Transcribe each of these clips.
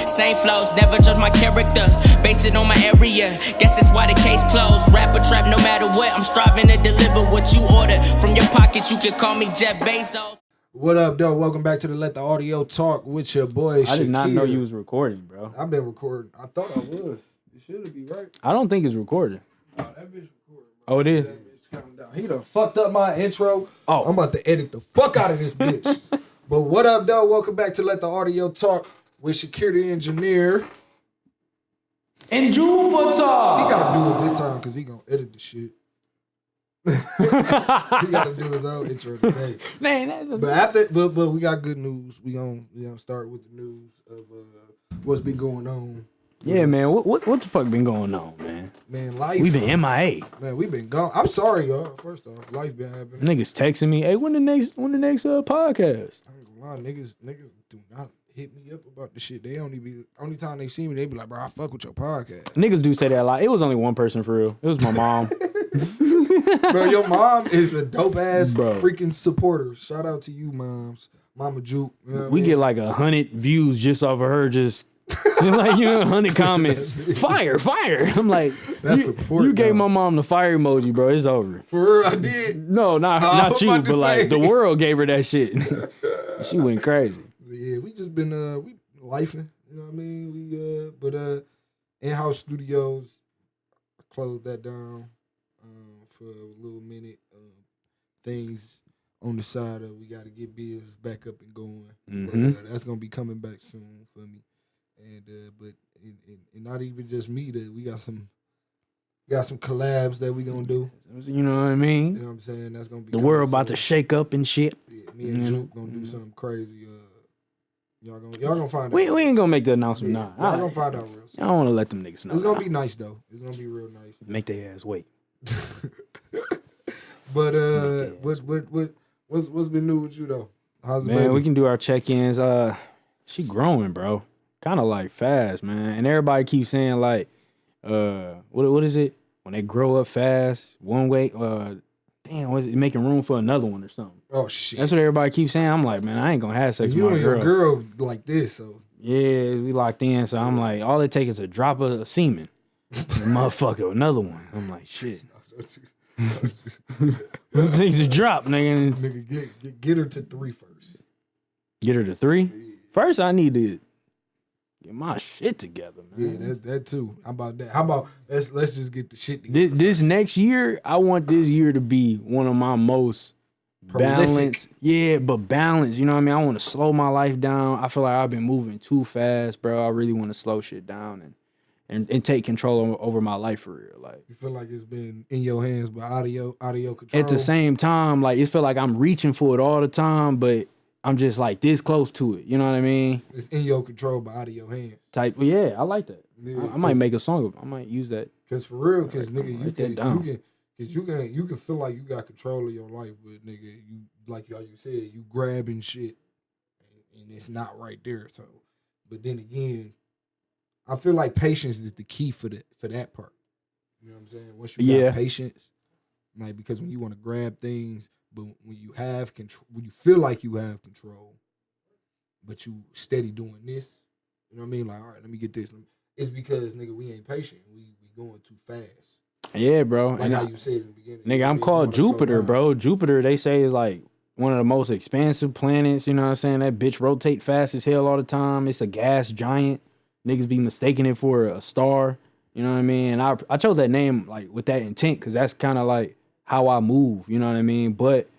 Same flows, never judge my character. Base it on my area. Guess that's why the case closed. Rap or trap, no matter what. I'm striving to deliver what you order. From your pockets, you can call me Jeff Bezos. What up, though? Welcome back to the Let the Audio Talk with your boy Shakir. I did not know you was recording, bro. I've been recording. I thought I was. It should be right. I don't think it's recording. Oh, that bitch recording, bro. Oh, it is? That bitch counting down. He done fucked up my intro. Oh. I'm about to edit the fuck out of this bitch. But what up, though? Welcome back to Let the Audio Talk with Shakir the Engineer. And He Jupiter! gotta do it this time because he gonna edit the shit. He gotta do his own intro today. Man, But we got good news. We gonna start with the news of what's been going on. yeah, man. What the fuck been going on, man? Man, life. We been MIA. Man, we been gone. I'm sorry, y'all. First off, life been happening. Niggas texting me, hey, when the next podcast? I ain't gonna lie, niggas do not hit me up about the shit. They only time they see me, they be like, bro, I fuck with your podcast. Niggas do say that a lot. It was only one person for real. It was my mom. Bro, your mom is a dope ass Bro. freaking supporter. Shout out to you, moms. Mama Juke. You know what I We mean? get like 100 views just off of her just like, 100 comments. Fire. I'm like, That's you, support, you gave though. my mom the fire emoji, bro. It's over. For real, I did. No, not was you, about to but like say. the world gave her that shit. She went crazy. Yeah, we just been we lifing. You know what I mean? But in-house studios, closed that down for a little minute. Things on the side of we got to get business back up and going. But that's gonna be coming back soon for me. And but and not even just me. That we got some collabs that we gonna do. You know what I mean? You know what I'm saying? That's gonna be The coming world about soon. to shake up and shit. Yeah, me and Juke gonna do something crazy. Y'all gonna find out. We ain't gonna make the announcement Yeah, now. y'all gonna find out real soon. I don't want to let them niggas know. It's gonna be nice though. It's gonna be real nice. Make their ass wait. But what's been new with you though? How's the Man, baby? we can do our check-ins. She growing, bro. Kind of like fast, man. And everybody keeps saying like, what is it? When they grow up fast, one way, damn, was it making room for another one or something? Oh shit! That's what everybody keeps saying. I'm like, man, I ain't gonna have sex with You my and your girl. girl like this, so Yeah, we locked in. So I'm like, all it takes is a drop of semen. And motherfucker, another one. I'm like, shit. It takes a drop, nigga. nigga, get her to 3 first. Get her to 3. First, I need to get my shit together, man. Yeah, that too. How about that? How about let's just get the shit together. This next year, I want this year to be one of my most Prolific. balanced. Yeah, but balanced. You know what I mean? I want to slow my life down. I feel like I've been moving too fast, bro. I really want to slow shit down and take control over my life for real. Like You feel like it's been in your hands, but audio control. at the same time, like it feel like I'm reaching for it all the time, but I'm just like this close to it. You know what I mean? It's in your control, but out of your hands. Type. Yeah, I like that. Yeah, I might make a song. I might use that. Cause for real, cause Right, nigga, write that down. you can feel like you got control of your life, but nigga, you like you said, you grabbing shit, and it's not right there. So, but then again, I feel like patience is the key for that part. You know what I'm saying? Once you got patience, like because when you want to grab things, but when you have control, when you feel like you have control, but you steady doing this, you know what I mean? Like, all right, let me get this. It's because nigga, we ain't patient. We going too fast. Yeah, bro. Like how you said in the beginning. Nigga, I'm called Jupiter, bro. Jupiter, they say, is like one of the most expansive planets. You know what I'm saying? That bitch rotate fast as hell all the time. It's a gas giant. Niggas be mistaking it for a star. You know what I mean? And I chose that name like with that intent because that's kind of like how I move. You know what I mean? But,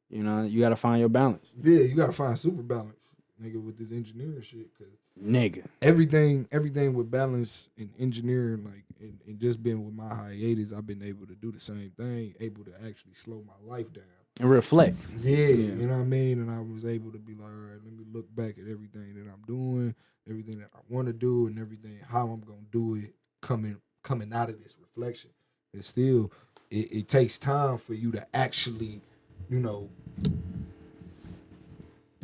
you know, you got to find your balance. Yeah, you got to find super balance, nigga, with this engineering shit. Cause Nigga. everything with balance and engineering, like, and just being with my hiatus, I've been able to do the same thing, able to actually slow my life down. And reflect. Yeah, you know what I mean? And I was able to be like, all right, let me look back at everything that I'm doing, everything that I want to do, and everything, how I'm going to do it coming out of this reflection. And still, it takes time for you to actually, you know,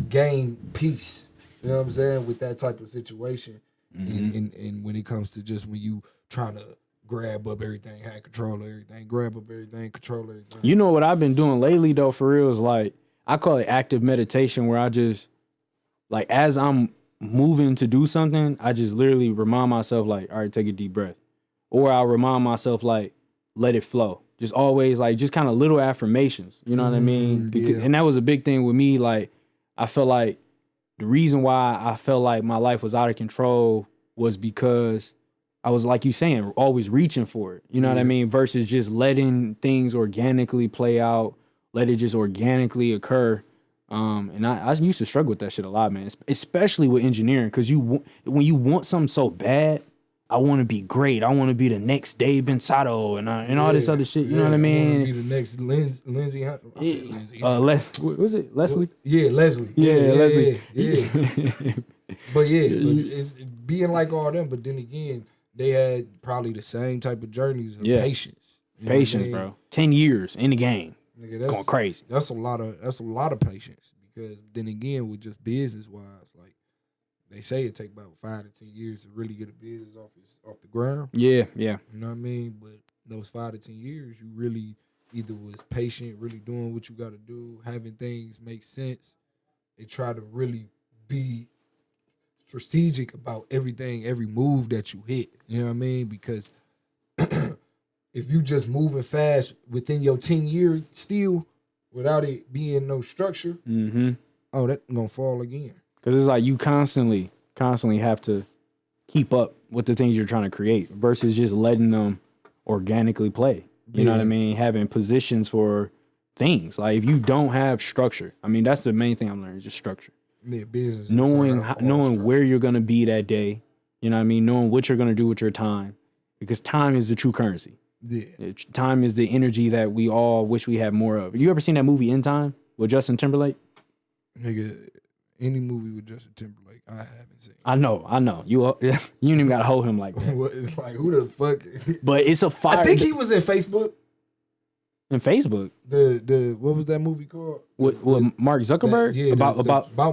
gain peace. You know what I'm saying? With that type of situation. And when it comes to just when you trying to grab up everything, have control of everything, grab up everything, control everything. You know what I've been doing lately, though, for real, is like, I call it active meditation, where I just, like, as I'm moving to do something, I just literally remind myself like, all right, take a deep breath. Or I'll remind myself like, let it flow. Just always like just kind of little affirmations. You know what I mean? Because, and that was a big thing with me. Like I felt like the reason why I felt like my life was out of control was because I was, like you saying, always reaching for it. You know what I mean? Versus just letting things organically play out, let it just organically occur. And I used to struggle with that shit a lot, man. Especially with engineering, because when you want something so bad, I want to be great. I want to be the next Dave Bensado and all this other shit. You know what I mean? I want to be the next Lindsay Hunter. I said Lindsay. What was it? Leslie? Yeah, Leslie. Leslie. Yeah. But it's being like all them. But then again, they had probably the same type of journeys of patience. You know patience, bro. 10 years in the game. Nigga, that's going crazy. That's a lot of patience. Because then again, with just business wise, like they say it take about 5 to 10 years to really get a business off the ground. Yeah. You know what I mean? But those 5 to 10 years, you really either was patient, really doing what you got to do, having things make sense. They try to really be strategic about everything, every move that you hit. You know what I mean? Because if you just moving fast within your 10-year still without it being no structure, oh, that's gonna fall again. Because it's like you constantly have to keep up with the things you're trying to create versus just letting them organically play. You know what I mean? Having positions for things. Like if you don't have structure, I mean, that's the main thing I'm learning, just structure. Yeah, business. Knowing where you're going to be that day. You know what I mean? Knowing what you're going to do with your time. Because time is the true currency. Yeah. Time is the energy that we all wish we had more of. Have you ever seen that movie In Time with Justin Timberlake? Nigga, any movie with Justin Timberlake, I haven't seen. I know. You ain't even got to hold him like that. It's like, who the fuck? But it's a fire. I think he was in Facebook. In Facebook? The what was that movie called? With Mark Zuckerberg? About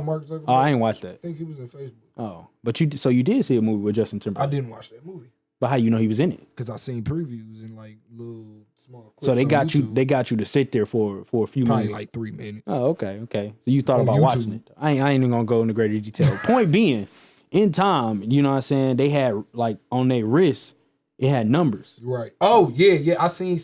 Mark Zuckerberg. Oh, I ain't watched that. I think he was in Facebook. Oh, but you did see a movie with Justin Timberlake. I didn't watch that movie. But how you know he was in it? Because I seen previews and like little small clips. So they got YouTube. They got you to sit there for a few Probably minutes. like 3 minutes. Oh, okay. So you thought On about YouTube. watching it. I ain't even gonna go into greater detail. Point being, In Time, you know what I'm saying, they had like on their wrists, it had numbers. Right. Oh yeah. I seen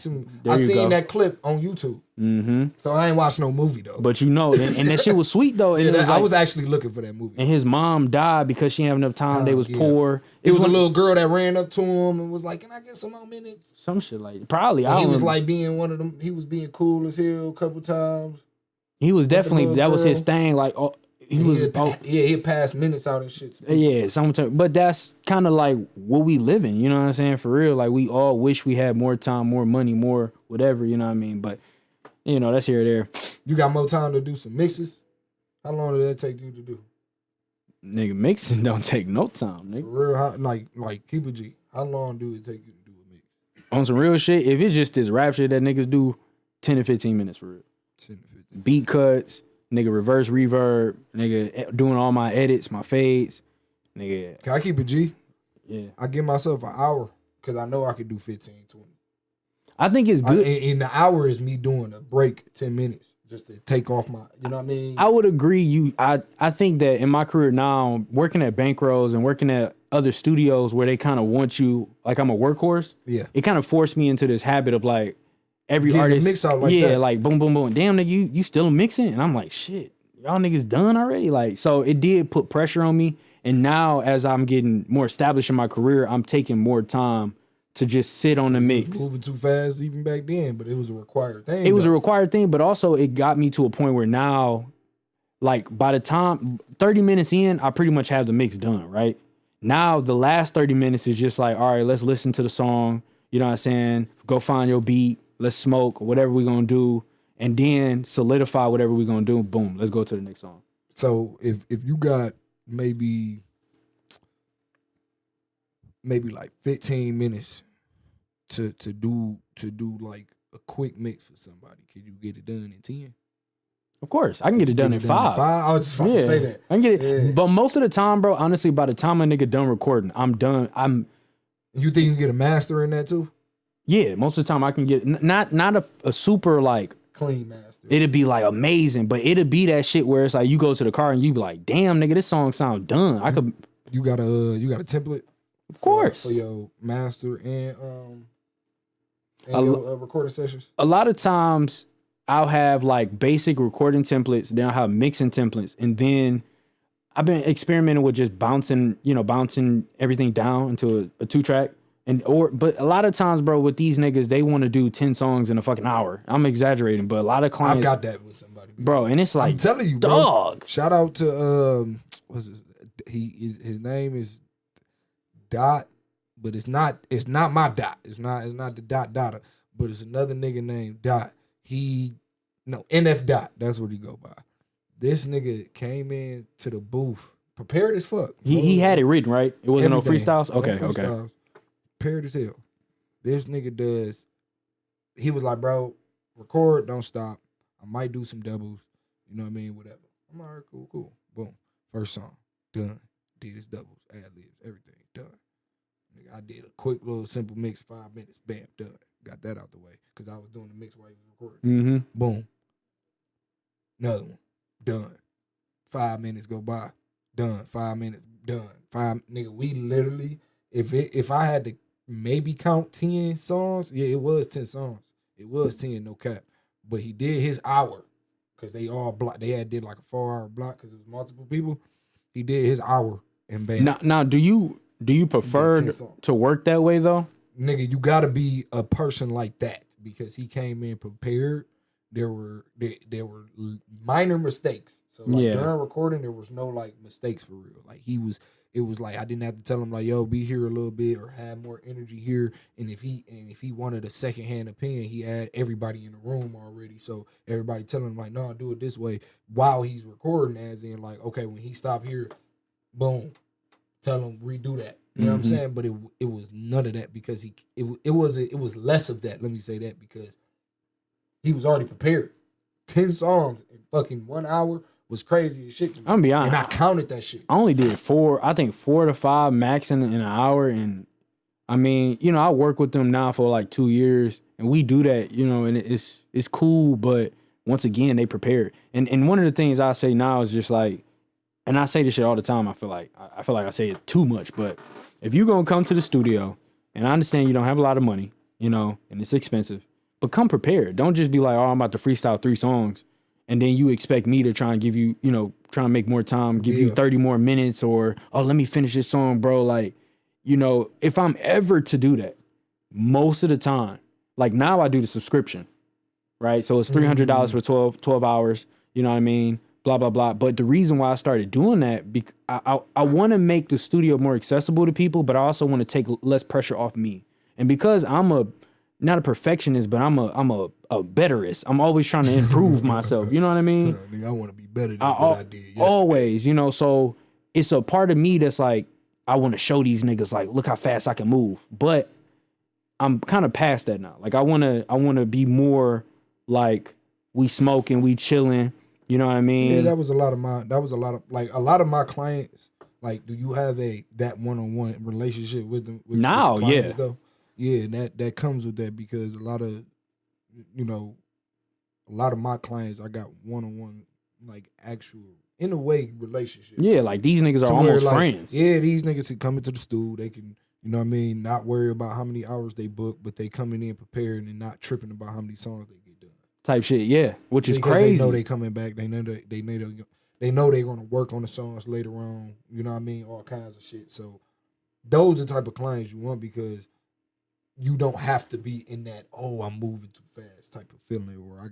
that clip on YouTube. Mm-hmm. So I ain't watched no movie though. But you know, and that shit was sweet though. And I was actually looking for that movie. And his mom died because she didn't have enough time. They was poor. It was a little girl that ran up to him and was like, "Can I get some more minutes?" Some shit like probably. He was like being one of them. He was being cool as hell a couple times. He was definitely that was his thing. Like he had passed minutes out and shit. Yeah, sometimes. But that's kind of like what we live in. You know what I'm saying? For real. Like we all wish we had more time, more money, more whatever. You know what I mean? But you know that's here or there. You got more time to do some mixes. How long did that take you to do? Nigga, mixing don't take no time, nigga. For real, like keep it G. How long do it take you to do a mix? On some real shit, if it's just this rap shit that niggas do, 10 to 15 minutes for real. 10 to 15. Beat cuts, nigga reverse reverb, nigga doing all my edits, my fades, nigga. Can I keep it G? Yeah. I give myself an hour because I know I could do 15, 20. I think it's good. And the hour is me doing a break 10 minutes. Just to take off my, you know what I mean? I would agree. I think that in my career now, working at Bankrolls and working at other studios where they kind of want you, like I'm a workhorse. Yeah. It kind of forced me into this habit of like every Getting artist. the mix out like that. Like boom, boom, boom. Damn, nigga, you still mixing? And I'm like, shit, y'all niggas done already? Like, so it did put pressure on me. And now as I'm getting more established in my career, I'm taking more time to just sit on the mix. Moving too fast even back then, but it was a required thing. It was a required thing, but also it got me to a point where now, like by the time 30 minutes in, I pretty much have the mix done, right? Now the last 30 minutes is just like, all right, let's listen to the song. You know what I'm saying? Go find your beat. Let's smoke, whatever we're going to do. And then solidify whatever we're going to do. Boom, let's go to the next song. So if you got maybe like 15 minutes to do like a quick mix for somebody, could you get it done in 10? Of course, I can get it done in 5. I was just about to say that. I can get it. Yeah. But most of the time, bro, honestly, by the time a nigga done recording, I'm done. You think you can get a master in that too? Yeah, most of the time I can get not a super like clean master. it'd be like amazing, but it'd be that shit where it's like you go to the car and you be like, damn, nigga, this song sound done. I could. You got a template, Of course, for your master and your recording sessions. a lot of times I'll have like basic recording templates, then I'll have mixing templates, and then I've been experimenting with just bouncing everything down into a 2-track. But a lot of times, bro, with these niggas, they want to do 10 songs in a fucking hour. I'm exaggerating, but a lot of clients, I've got that with somebody, bro, and it's like, I'm telling you, bro. dog. Shout out to what's his name is Dot, but it's not my Dot. It's not the Dot, but it's another nigga named Dot. NF Dot. That's what he go by. This nigga came in to the booth prepared as fuck. He had it written, right? It wasn't no Everything. freestyles. No Okay. freestyles. Prepared as hell. This nigga does. He was like, bro, record, don't stop. I might do some doubles. You know what I mean? Whatever. I'm all right, cool. Boom. First song, done. Did his doubles, ad libs, everything, done. Nigga, I did a quick little simple mix, 5 minutes, bam, done. Got that out the way because I was doing the mix while he was recording. Mm-hmm. Boom. Another one, done. 5 minutes go by, done. 5 minutes, done. Nigga, we literally, if I had to maybe count 10 songs, yeah, it was 10 songs. It was 10, no cap. But he did his hour because they all block. They did like a 4-hour block because it was multiple people. He did his hour and bam. Now, do you prefer to work that way though? Nigga, you gotta be a person like that because he came in prepared. There were minor mistakes. So like during recording, there was no like mistakes for real. Like it was like I didn't have to tell him like, yo, be here a little bit or have more energy here. And if he wanted a secondhand opinion, he had everybody in the room already. So everybody telling him like, no, do it this way while he's recording, as in like, okay, when he stopped here, boom, tell him redo that. You know what I'm saying? But it was none of that because it was less of that. Let me say that because he was already prepared. 10 songs in fucking 1 hour was crazy as shit to me. I'm gonna be honest. And I counted that shit. I only did 4 to 5 max in an hour. And I mean, you know, I work with them now for like 2 years and we do that, you know, and it's cool. But once again, they prepared. And one of the things I say now is just like, and I say this shit all the time. I feel like I say it too much, but if you're gonna come to the studio, and I understand you don't have a lot of money, you know, and it's expensive, but come prepared. Don't just be like, oh, I'm about to freestyle 3 songs, and then you expect me to try and give you, you know, try and make more time, give you 30 more minutes, or, oh, let me finish this song, bro. Like, you know, if I'm ever to do that, most of the time, like now I do the subscription, right? So it's $300 for 12 hours, you know what I mean? Blah, blah, blah. But the reason why I started doing that, I want to make the studio more accessible to people, but I also want to take less pressure off me. And because I'm not a perfectionist, but I'm a betterist. I'm always trying to improve myself. You know what I mean? Nigga, I want to be better than what I did yesterday. Always, you know, so it's a part of me that's like, I want to show these niggas like, look how fast I can move. But I'm kind of past that now. Like I want to be more like we smoking, we chilling. You know what I mean? Yeah, that was a lot of my clients. Like, do you have that one-on-one relationship with them? With the clients, though? Yeah, and that comes with that because a lot of my clients, I got one-on-one, like actual, in a way, relationship. Yeah, like these niggas are almost friends. Yeah, these niggas can come into the stool. They can, you know what I mean, not worry about how many hours they book, but they coming in prepared and not tripping about how many songs they get done. Type shit, yeah, which is because crazy. They know they coming back. They know they're gonna work on the songs later on. You know what I mean? All kinds of shit. So those are the type of clients you want because you don't have to be in that I'm moving too fast type of feeling, or I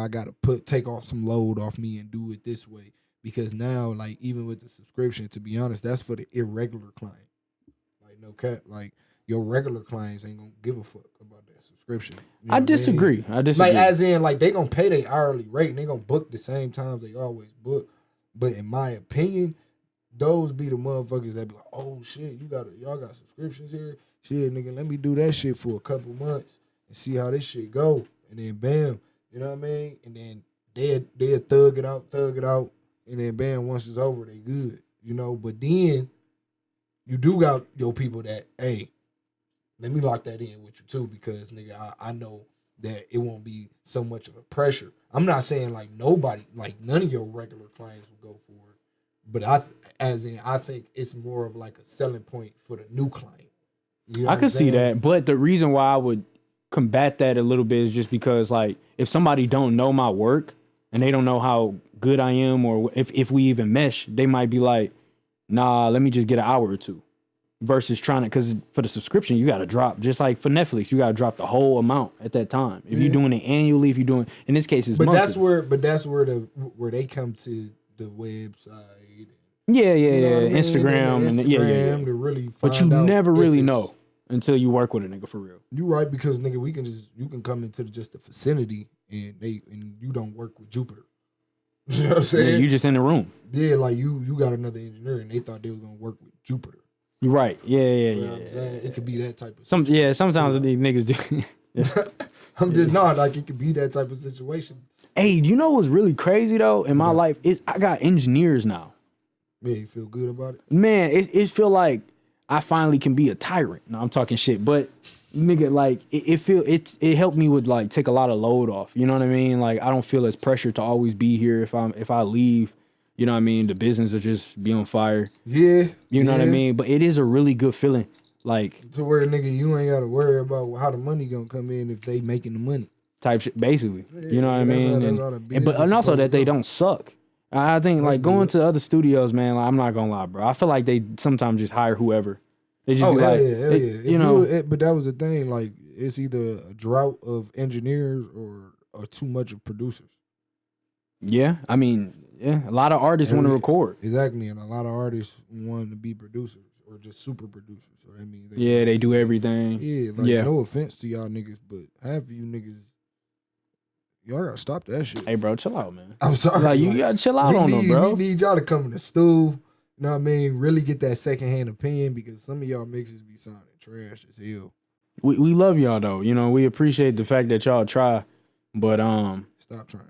gotta take off some load off me and do it this way. Because now, like even with the subscription, to be honest, that's for the irregular client. Like no cap, like your regular clients ain't gonna give a fuck about that subscription. You know I disagree. Like as in, like they gonna pay their hourly rate and they gonna book the same times they always book. But in my opinion, those be the motherfuckers that be like, oh shit, y'all got subscriptions here. Shit, nigga, let me do that shit for a couple months and see how this shit go. And then bam, you know what I mean? And then they'll thug it out, and then bam, once it's over, they good. You know, but then you do got your people that, hey, let me lock that in with you too, because nigga, I know that it won't be so much of a pressure. I'm not saying like nobody, like none of your regular clients will go for it, but I think it's more of like a selling point for the new client. You know I what could I'm see saying? that, but the reason why I would combat that a little bit is just because, like, if somebody don't know my work and they don't know how good I am, or if we even mesh, they might be like, nah, let me just get an hour or two. Versus trying to, because for the subscription, you got to drop, just like for Netflix, you got to drop the whole amount at that time. If you're doing it annually, if you're doing, in this case, it's But monthly. that's where they come to the website. Yeah, You know what I mean? Instagram, and yeah. Instagram to really But you find out never if really it's- know until you work with a nigga for real. You right, because nigga, you can come into just the vicinity and you don't work with Jupiter. You know what I'm Yeah, saying? you just in the room. Yeah, like you got another engineer and they thought they was gonna work with Jupiter. You're right. Yeah. You know what I'm saying? It could be that type of Sometimes these niggas do. I'm just not like it could be that type of situation. Hey, you know what's really crazy though in my life is I got engineers now. Man, you feel good about it? Man, it feel like I finally can be a tyrant. No, I'm talking shit, but nigga, like it helped me with like take a lot of load off. You know what I mean? Like I don't feel as pressure to always be here if I leave. You know what I mean? The business will just be on fire. Yeah. You know what I mean? But it is a really good feeling. Like To where nigga, you ain't gotta worry about how the money gonna come in if they making the money. type shit, basically. You know what I that's mean? how the And business also supposed that to they go. don't suck. I think like going to other studios, man. Like, I'm not gonna lie, bro. I feel like they sometimes just hire whoever. They just Oh be hell like, yeah, hell it- yeah. you know, But that was the thing. Like it's either a drought of engineers or too much of producers. yeah. I mean, yeah. A lot of artists want to Every- record. Exactly, and a lot of artists want to be producers or just super producers. So I mean, Yeah, they do everything. Yeah, like Yeah. no offense to y'all niggas, but half of you niggas, y'all gotta stop that shit. Hey, bro, chill out, man. I'm sorry. Like you gotta chill out on them, bro. We need y'all to come in the stool. You know what I mean? Really get that secondhand opinion because some of y'all mixes be sounding trash as hell. We love y'all though. You know, we appreciate the fact that y'all try, but Stop trying.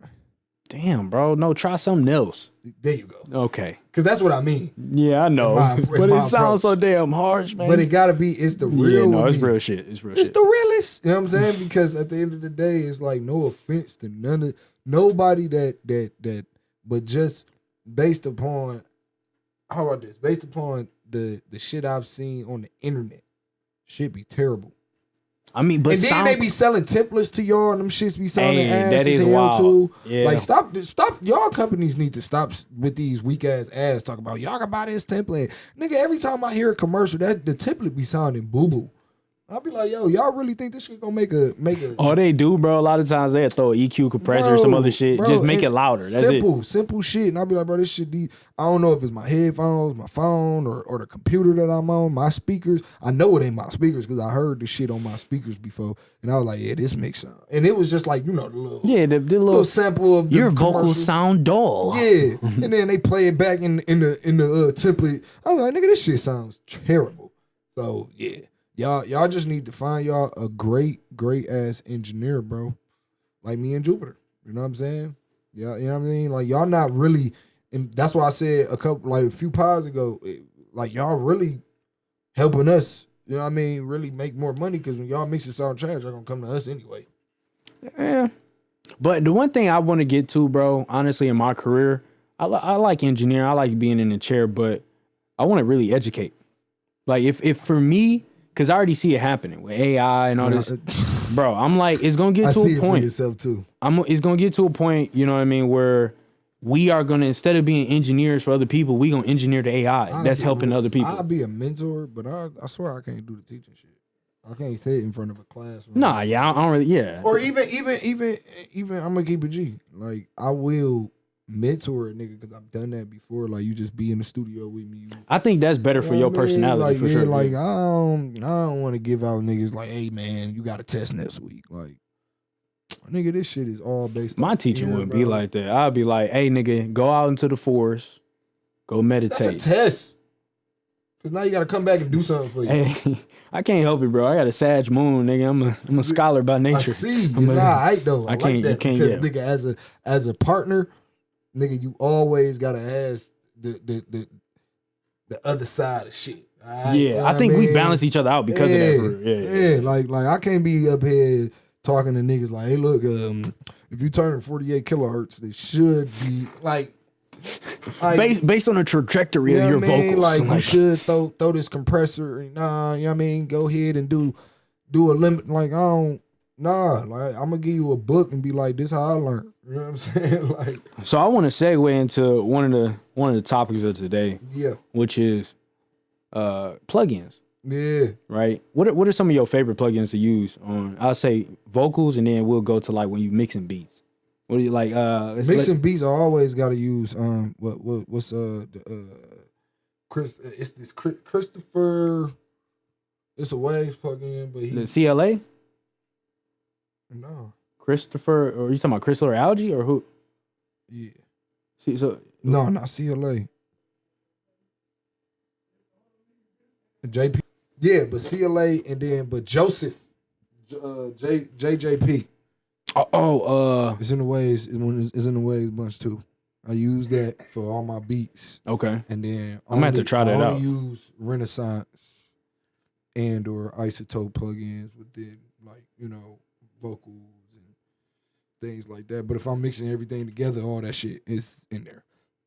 damn, bro, no, try something else. There you go. Okay. Because that's what I mean. Yeah, I know, my but it sounds approach. so damn harsh, man. But it gotta be. It's the real. yeah, no, with it's me. real shit. It's real It's shit. the realest. You know what I'm saying? Because at the end of the day, it's like no offense to nobody that but just based upon how about this? Based upon the shit I've seen on the internet, shit be terrible. I mean, but And then they be selling templates to y'all, and them shits be sounding Hey, ass that as is hell wild. too. Yeah. Like stop. Y'all companies need to stop with these weak ass ads talking about y'all can buy this template. Nigga, every time I hear a commercial, that the template be sounding boo boo. I'll be like, yo, y'all really think this shit gonna make a all they do, bro, a lot of times they throw an EQ compressor or some other shit. bro, Just make it louder. That's simple shit. And I'll be like, bro, this shit. I don't know if it's my headphones, my phone, or the computer that I'm on, my speakers. I know it ain't my speakers because I heard the shit on my speakers before, and I was like, yeah, this makes sound. And it was just like, you know, the little it. Yeah, the little little sample of the your commercial. vocals sound dull. Yeah, and then they play it back in the template. I was like, nigga, this shit sounds terrible. So yeah. Y'all just need to find y'all a great ass engineer, bro. Like me and Jupiter. You know what I'm saying? Yeah, you know what I mean? Like y'all not really, and that's why I said a few pods ago, like y'all really helping us, you know what I mean, really make more money because when y'all mix it sound trash, y'all gonna come to us anyway. Yeah. But the one thing I want to get to, bro, honestly, in my career, I like engineering. I like being in the chair, but I want to really educate. Like if for me, because I already see it happening with AI and all this, bro. I'm like, it's gonna get I to see a it point. for yourself too. It's gonna get to a point, you know what I mean, where we are gonna, instead of being engineers for other people, we gonna engineer the AI that's helping other people. I'll be a mentor, but I swear I can't do the teaching shit. I can't sit in front of a classroom. Nah, yeah, I don't really, yeah. Or even I'm gonna keep it G. Like I will mentor a nigga because I've done that before. Like you just be in the studio with me. I think that's better for your personality, like, for sure. Like I don't want to give out niggas like, hey man, you got a test next week. Like, nigga, this shit is all based. My on teaching fear, wouldn't bro. be like that. I'd be like, hey nigga, go out into the forest, go meditate. That's a test. Cause now you got to come back and do something for you. Hey, I can't help it, bro. I got a Sag moon, nigga. I'm a scholar by nature. I see. It's I'm all right though. I can't- like you that can't because get nigga, as a partner, nigga, you always gotta ask the other side of shit. All right? You know Yeah, what I think we mean? balance each other out because of that. For real. Yeah. Like I can't be up here talking to niggas like, hey, look, if you turn 48 kilohertz, they should be like based on the trajectory of your vocals. Like you should throw this compressor. Nah, you know what I mean? Go ahead and do a limit. Like like I'm gonna give you a book and be like, this how I learned. You know what I'm saying? Like, so I want to segue into one of the topics of today. Yeah. Which is plugins. Yeah. Right. What are some of your favorite plugins to use on? I'll say vocals, and then we'll go to like when you mixing beats. What do you like? Mixing beats, I always got to use what's Chris? It's this Christopher. It's a Waves plugin, but the CLA. No. Christopher, or you talking about Crystal or Algae or who? Yeah. See, so no, not CLA. JP. Yeah, but CLA and then Joseph, JJP. It's in the Waves. It's in the Waves bunch too. I use that for all my beats. Okay. And then I'm gonna have to try that out. I only use Renaissance and or Isotope plugins within vocals and things like that. But if I'm mixing everything together, all that shit is in there.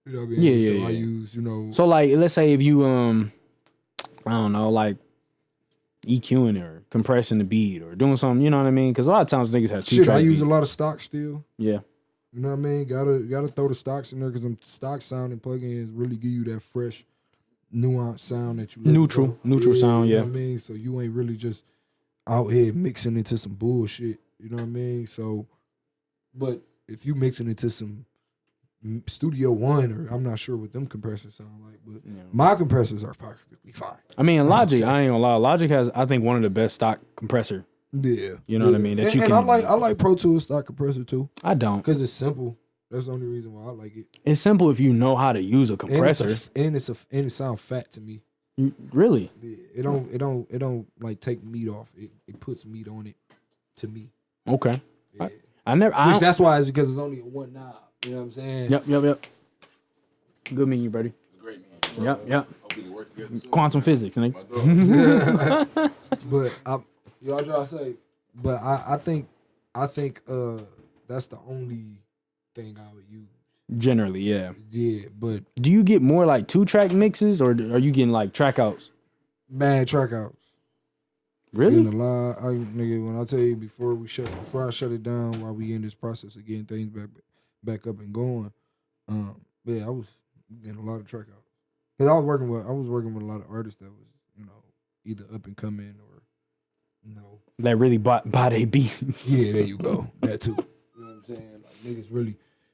You know what I mean? Yeah, so yeah. I use, So like, let's say if you I don't know, like EQing or compressing the beat or doing something, you know what I mean? Because a lot of times niggas have shit. I use a lot of stock still. Yeah. You know what I mean? Gotta throw the stocks in there because them stock sounding plugins really give you that fresh, nuanced sound that you neutral sound. You Yeah. know what I mean? So you ain't really just out here mixing into some bullshit. You know what I mean? So, but if you mixing into some Studio One, or I'm not sure what them compressors sound like, but my compressors are perfectly fine. I mean, Logic, I ain't gonna lie, Logic has, I think, one of the best stock compressor. Yeah, you know what I mean. That and I like Pro Tools stock compressor too. I don't, because it's simple. That's the only reason why I like it. It's simple if you know how to use a compressor, and it sounds fat to me. Really? Yeah, it don't like take meat off. It puts meat on it to me. Okay. Yeah. I never. That's why it's because it's only a one knob. You know what I'm saying? Yep. Good meeting you, buddy. Great, man. Yep. Hope we can work together soon. Quantum physics, nigga. But y'all try to say, but I think that's the only thing I would use. Generally, yeah. Yeah, but do you get more like 2-track mixes, or are you getting like track outs? Mad track outs. Really? In the lie, nigga, when I tell you before I shut it down while we in this process of getting things back up and going, I was getting a lot of track outs. Cause I was working with a lot of artists that was, either up and coming or that really buy they beats. Yeah, there you go. That too. You know what I'm saying? Like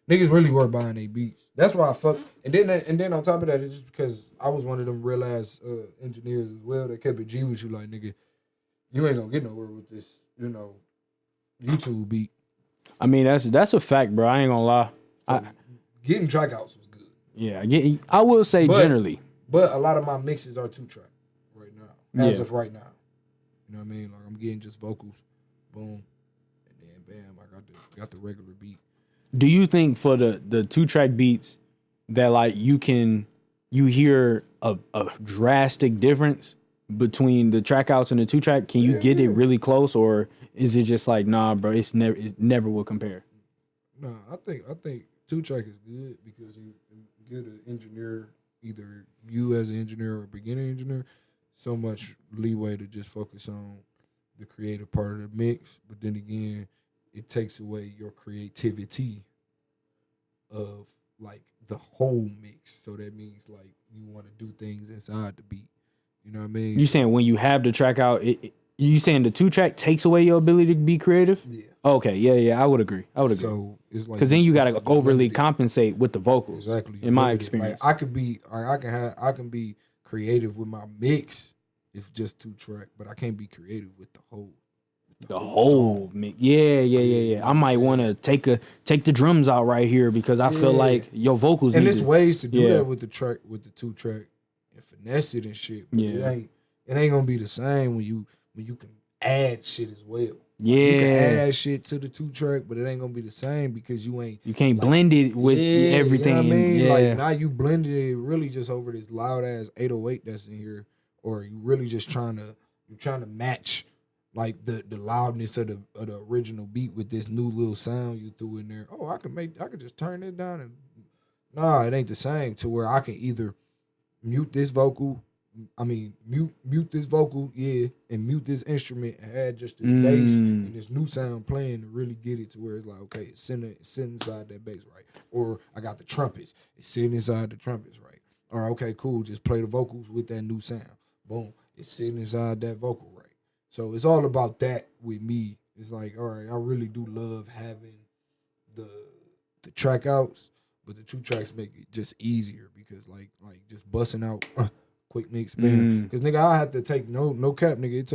niggas really were buying their beats. That's why I fuck. And then on top of that, it's just because I was one of them real ass engineers as well that kept it G with you, like, nigga, you ain't gonna get nowhere with this, YouTube beat. I mean, that's a fact, bro. I ain't gonna lie. So getting track outs was good. Yeah, I will say generally. But a lot of my mixes are 2-track right now. As of right now. You know what I mean? Like, I'm getting just vocals, boom, and then bam, I got the regular beat. Do you think for the 2-track beats that like you hear a drastic difference between the track outs and the 2-track? Can you get it really close, or is it just like, nah, bro, it never will compare? Nah, I think 2-track is good because you get an engineer, either you as an engineer or a beginner engineer, so much leeway to just focus on the creative part of the mix. But then again, it takes away your creativity of like the whole mix. So that means like you want to do things inside the beat. You know what I mean? You saying when you have the track out, you saying the 2-track takes away your ability to be creative? Yeah. Okay. Yeah. I would agree. So it's like, because then you gotta overly compensate with the vocals. Exactly. In my experience, like I can be creative with my mix if just 2-track, but I can't be creative with the whole. The whole mix. Yeah. I might want to take the drums out right here because I feel like your vocals. And there's ways to do that with the 2-track and finesse it and shit. But it ain't gonna be the same when you can add shit as well. Yeah, you can add shit to the 2-track, but it ain't gonna be the same because you can't blend it with everything. You know what I mean? Yeah. Like now you blended it really just over this loud ass 808 that's in here, or you really just trying to match like the loudness of the original beat with this new little sound you threw in there. Oh, I could just turn it down and nah, it ain't the same to where I can either mute this vocal. I mean, mute this vocal, yeah, and mute this instrument and add just this bass and this new sound playing to really get it to where it's like, okay, it's sitting inside that bass, right? Or I got the trumpets, it's sitting inside the trumpets, right? Or okay, cool, just play the vocals with that new sound. Boom, it's sitting inside that vocal, right? So it's all about that with me. It's like, all right, I really do love having the track outs, but the 2 tracks make it just easier because like just busting out. Quick mix, man. Because nigga, I had to take no cap, nigga. It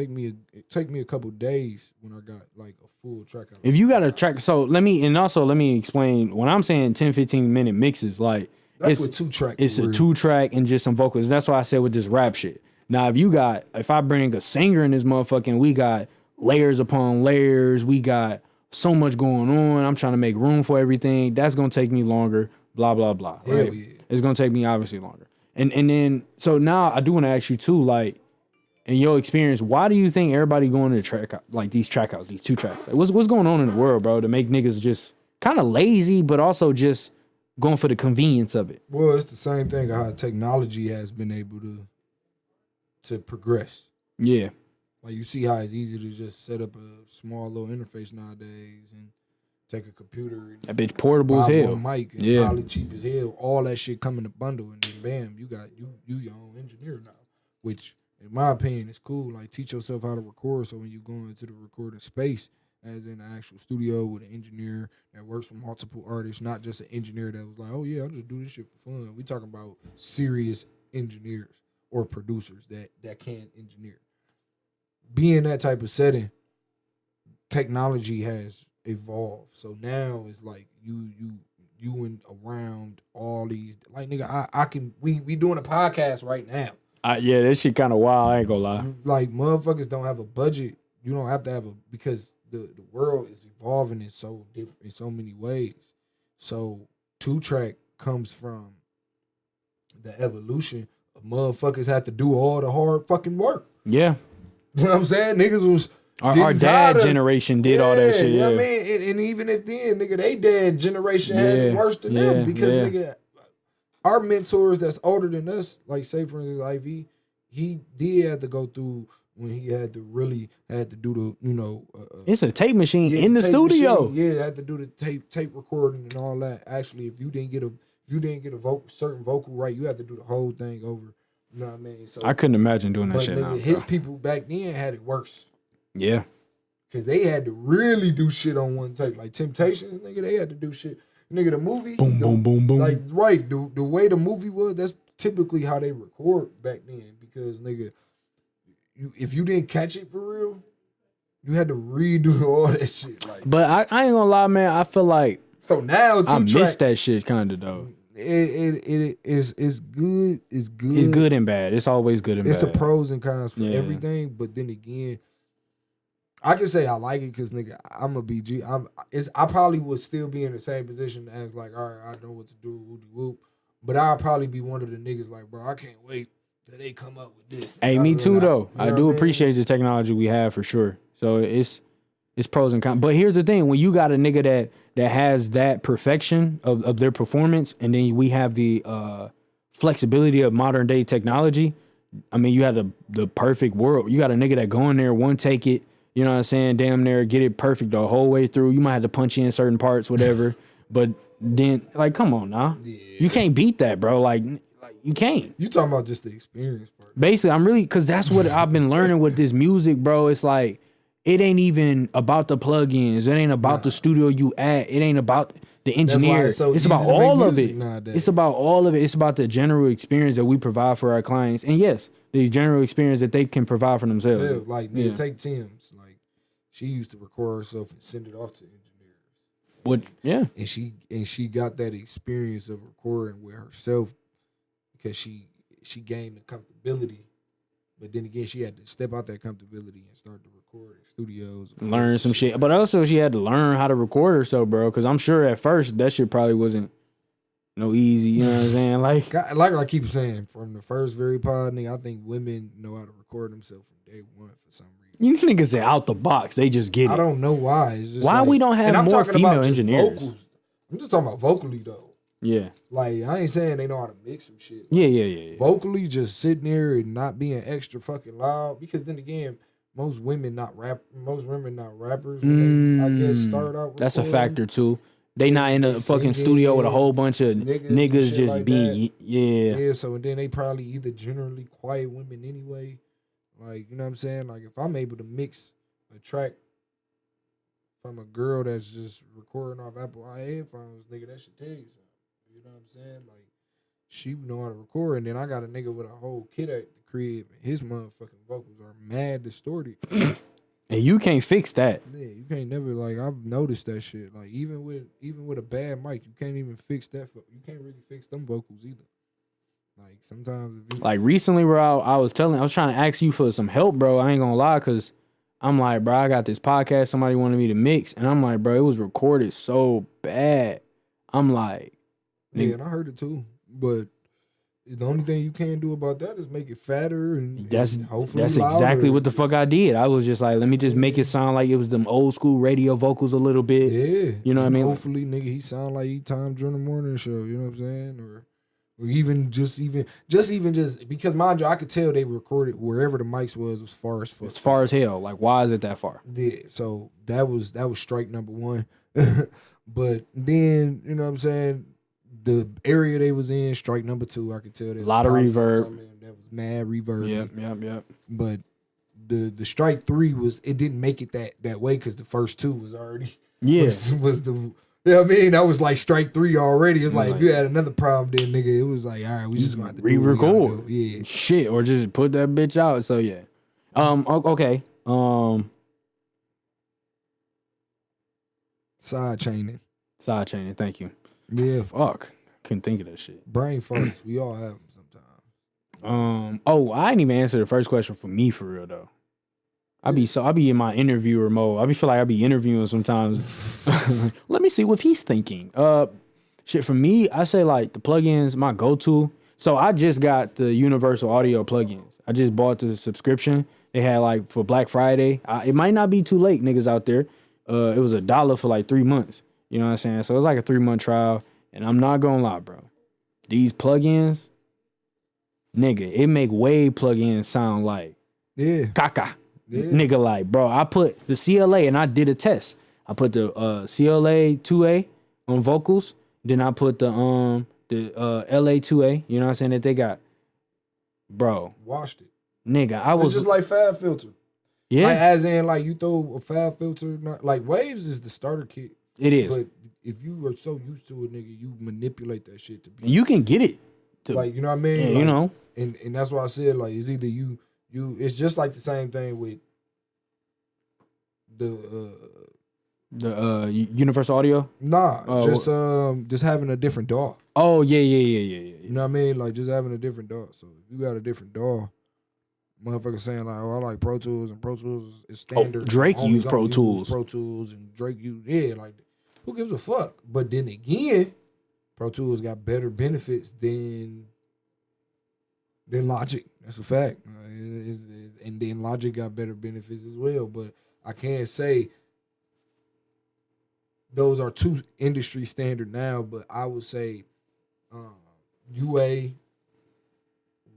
take me a couple days when I got like a full track out. If you got a track, so let me explain. When I'm saying 10-15 minute mixes, like that's with 2 tracks. It's a 2 track and just some vocals. That's why I said with this rap shit. Now, if I bring a singer in this motherfucking, we got layers upon layers. We got so much going on. I'm trying to make room for everything. That's gonna take me longer. Blah blah blah. Right? Hell yeah. It's gonna take me obviously longer. And then so now I do want to ask you too, like in your experience, why do you think everybody going to the track like these track outs, these 2 tracks? Like, what's going on in the world, bro, to make niggas just kind of lazy, but also just going for the convenience of it? Well, it's the same thing how technology has been able to progress. Yeah. Like you see how it's easy to just set up a small little interface nowadays and take a computer and That bitch portable as hell. one mic and Yeah. probably cheap as hell. All that shit come in a bundle and then bam, you got you your own engineer now. Which in my opinion is cool. Like teach yourself how to record so when you go into the recording space, as in an actual studio with an engineer that works with multiple artists, not just an engineer that was like, oh yeah, I'll just do this shit for fun. We talking about serious engineers or producers that can engineer. Being that type of setting, technology has evolved. So now it's like you and around all these, like nigga, I can we doing a podcast right now. Yeah, that shit kind of wild. I ain't gonna lie. Like motherfuckers don't have a budget. You don't have to have because the world is evolving in so different in so many ways. So 2 track comes from the evolution of motherfuckers had to do all the hard fucking work. Yeah. You know what I'm saying? Niggas was Our dad generation did all that shit. Yeah, I mean, and even if then, nigga, they dad generation had it worse than them because nigga, our mentors that's older than us, like say for instance, Ivy, he did have to go through when he had to do the it's a tape machine in the studio. Machine. Yeah, had to do the tape recording and all that. Actually, if you didn't get a certain vocal right, you had to do the whole thing over. You know what I mean? So I couldn't imagine doing that but shit. Nigga, now, his people back then had it worse. Yeah. Cause they had to really do shit on one take. Like Temptations, nigga, they had to do shit. Nigga, the movie. Boom, boom, boom, boom. Like, right, the way the movie was, that's typically how they record back then. Because, nigga, if you didn't catch it for real, you had to redo all that shit. Like, but I ain't gonna lie, man. I feel like so now I miss that shit kind of though. It's good. It's good. It's good and bad. It's always good and bad. It's a pros and cons for everything. But then again, I can say I like it because nigga, I'm a BG. I probably would still be in the same position as like, all right, I know what to do, whoopty whoop. But I'll probably be one of the niggas like, bro, I can't wait till they come up with this. Hey, me too though. I do appreciate the technology we have for sure. So it's pros and cons. But here's the thing: when you got a nigga that has that perfection of their performance, and then we have the flexibility of modern day technology. I mean, you have the perfect world. You got a nigga that go in there, one take it. You know what I'm saying? Damn near get it perfect the whole way through. You might have to punch in certain parts, whatever. But then, like, come on now. Yeah. You can't beat that, bro. Like you can't. You talking about just the experience part. Basically, I'm really, because that's what I've been learning with this music, bro. It's like, it ain't even about the plugins. It ain't about the studio you at. It ain't about the engineer. It's about all of it. Nowadays. It's about all of it. It's about the general experience that we provide for our clients. And yes, the general experience that they can provide for themselves. Yeah, like, nigga, take Tim's. Like, she used to record herself and send it off to engineers. What? Yeah. And she got that experience of recording with herself because she gained the comfortability. But then again, she had to step out that comfortability and start to record in studios. Learn some shit. But also she had to learn how to record herself, bro. Because I'm sure at first that shit probably wasn't no easy. You know what I'm saying? Like, Like I keep saying, from the first very pod, nigga, I think women know how to record themselves from day one for some reason. you niggas say out the box, they just get it. I don't know why. It's just Why like, we don't have and I'm more talking about female just engineers? Vocals. I'm just talking about vocally though. Yeah, Like I ain't saying they know how to mix some shit. yeah. Vocally, just sitting there and not being extra fucking loud. Because then again, most women not rappers. When they, I guess, start out. That's a recording. factor too. They not in a They fucking singing, studio with a whole bunch of niggas and niggas shit just like being Yeah, so and then they probably either generally quiet women anyway. Like, you know what I'm saying? Like if I'm able to mix a track from a girl that's just recording off Apple headphones, nigga, that should tell you something. You know what I'm saying? Like she know how to record, and then I got a nigga with a whole kit at the crib, and his motherfucking vocals are mad distorted. and you can't fix that. Yeah, you can't never, like, I've noticed that shit. Like even with a bad mic, you can't even fix that. You can't really fix them vocals either. Like sometimes, if you, Like recently, bro, I was trying to ask you for some help, bro. I ain't gonna lie, cause I'm like, bro, I got this podcast somebody wanted me to mix, and I'm like, bro, it was recorded so bad. I'm like, yeah, and I heard it too. But the only thing you can do about that is make it fatter and hopefully that's louder. exactly what the fuck I did. I was just like, let me just make it sound like it was them old school radio vocals a little bit. Yeah, You know what I and mean? Hopefully, nigga, he sound like he timed during the morning show. You know what I'm saying? Or even just because mind you, I could tell they recorded wherever the mics was far as fuck. As far as hell. Like, why is it that far? Yeah, so that was strike number one. But then, you know what I'm saying, the area they was in, strike number two, I could tell that A lot of reverb. That was mad reverb. Yep. But the strike three it didn't make it that way because the first two was already was the, you know what I mean? That was like strike three already. It's like if you had another problem, then nigga, it was like, all right, we just gonna have to re-record. Yeah, Shit, or just put that bitch out. So yeah. Okay. Side chaining. Side chaining. Thank you. Yeah, Fuck. Couldn't think of that shit. brain farts. We all have them sometimes. Oh, I didn't even answer the first question for me for real though. I be in my interviewer mode. I feel like I be interviewing sometimes. Let me see what he's thinking. Shit for me, I say like the plugins, my go-to. So I just got the Universal Audio plugins. I just bought the subscription. They had like for Black Friday. It might not be too late, niggas out there. It was $1 for like 3 months. You know what I'm saying? So it was like a 3-month trial. And I'm not gonna lie, bro. These plugins, nigga, it make Wave plugins sound like caca. Yeah. Nigga, like, bro, I put the CLA and I did a test. I put the CLA 2A on vocals. Then I put the LA 2A, you know what I'm saying, that they got. Bro. Washed it. Nigga, I was It's just like Fab Filter. Yeah. Like, as in, like, you throw a Fab Filter, like Waves is the starter kit. It is. But if you are so used to it, nigga, you manipulate that shit to be. You can get it. Like, you know what I mean? Yeah, like, you know. And that's why I said, like, it's either you, it's just like the same thing with the Universal Audio? just having a different DAW. Oh, yeah. You know what I mean? Like, just having a different DAW. So if you got a different DAW, motherfucker saying like, oh, I like Pro Tools, and Pro Tools is standard. Drake Only used Pro gonna use Tools. Pro Tools, and Drake used, like, who gives a fuck? But then again, Pro Tools got better benefits than Logic. That's a fact. And then Logic got better benefits as well. But I can't say those are two industry standard now, but I would say UA,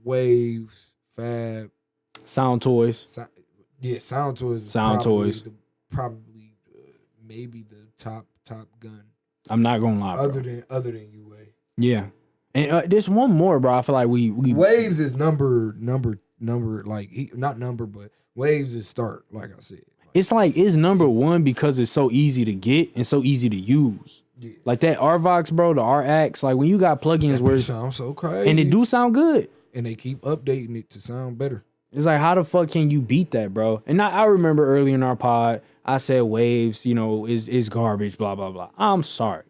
Waves, Fab, Sound Toys. Sound Toys. Probably maybe the top gun. I'm not gonna lie, Other bro. than UA. Yeah. And there's one more, bro. I feel like we Waves is number like not number, but Waves is start. Like I said, it's number one because it's so easy to get and so easy to use. Yeah. Like that RVox, bro, the RX. Like when you got plugins where it sounds so crazy, and it do sound good, and they keep updating it to sound better. It's like, how the fuck can you beat that, bro? And I remember earlier in our pod, I said Waves, is garbage, blah blah blah. I'm sorry.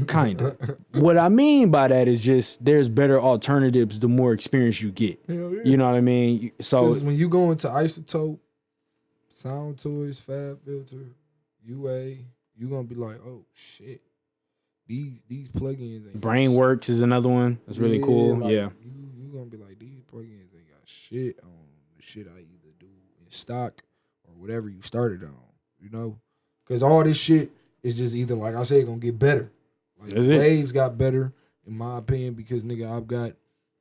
Kinda. What I mean by that is just there's better alternatives the more experience you get. Hell yeah. You know what I mean? So when you go into Isotope, Sound Toys, Fab Filter, UA, you're gonna be like, oh shit. these plugins ain't Brainworks is another one. That's really cool. like, Yeah. you gonna be like, these plugins ain't got shit on the shit I either do in stock or whatever you started on, you know? Because all this shit is just either, like I said, gonna get better. Like Is it? Waves got better, in my opinion, because nigga, I've got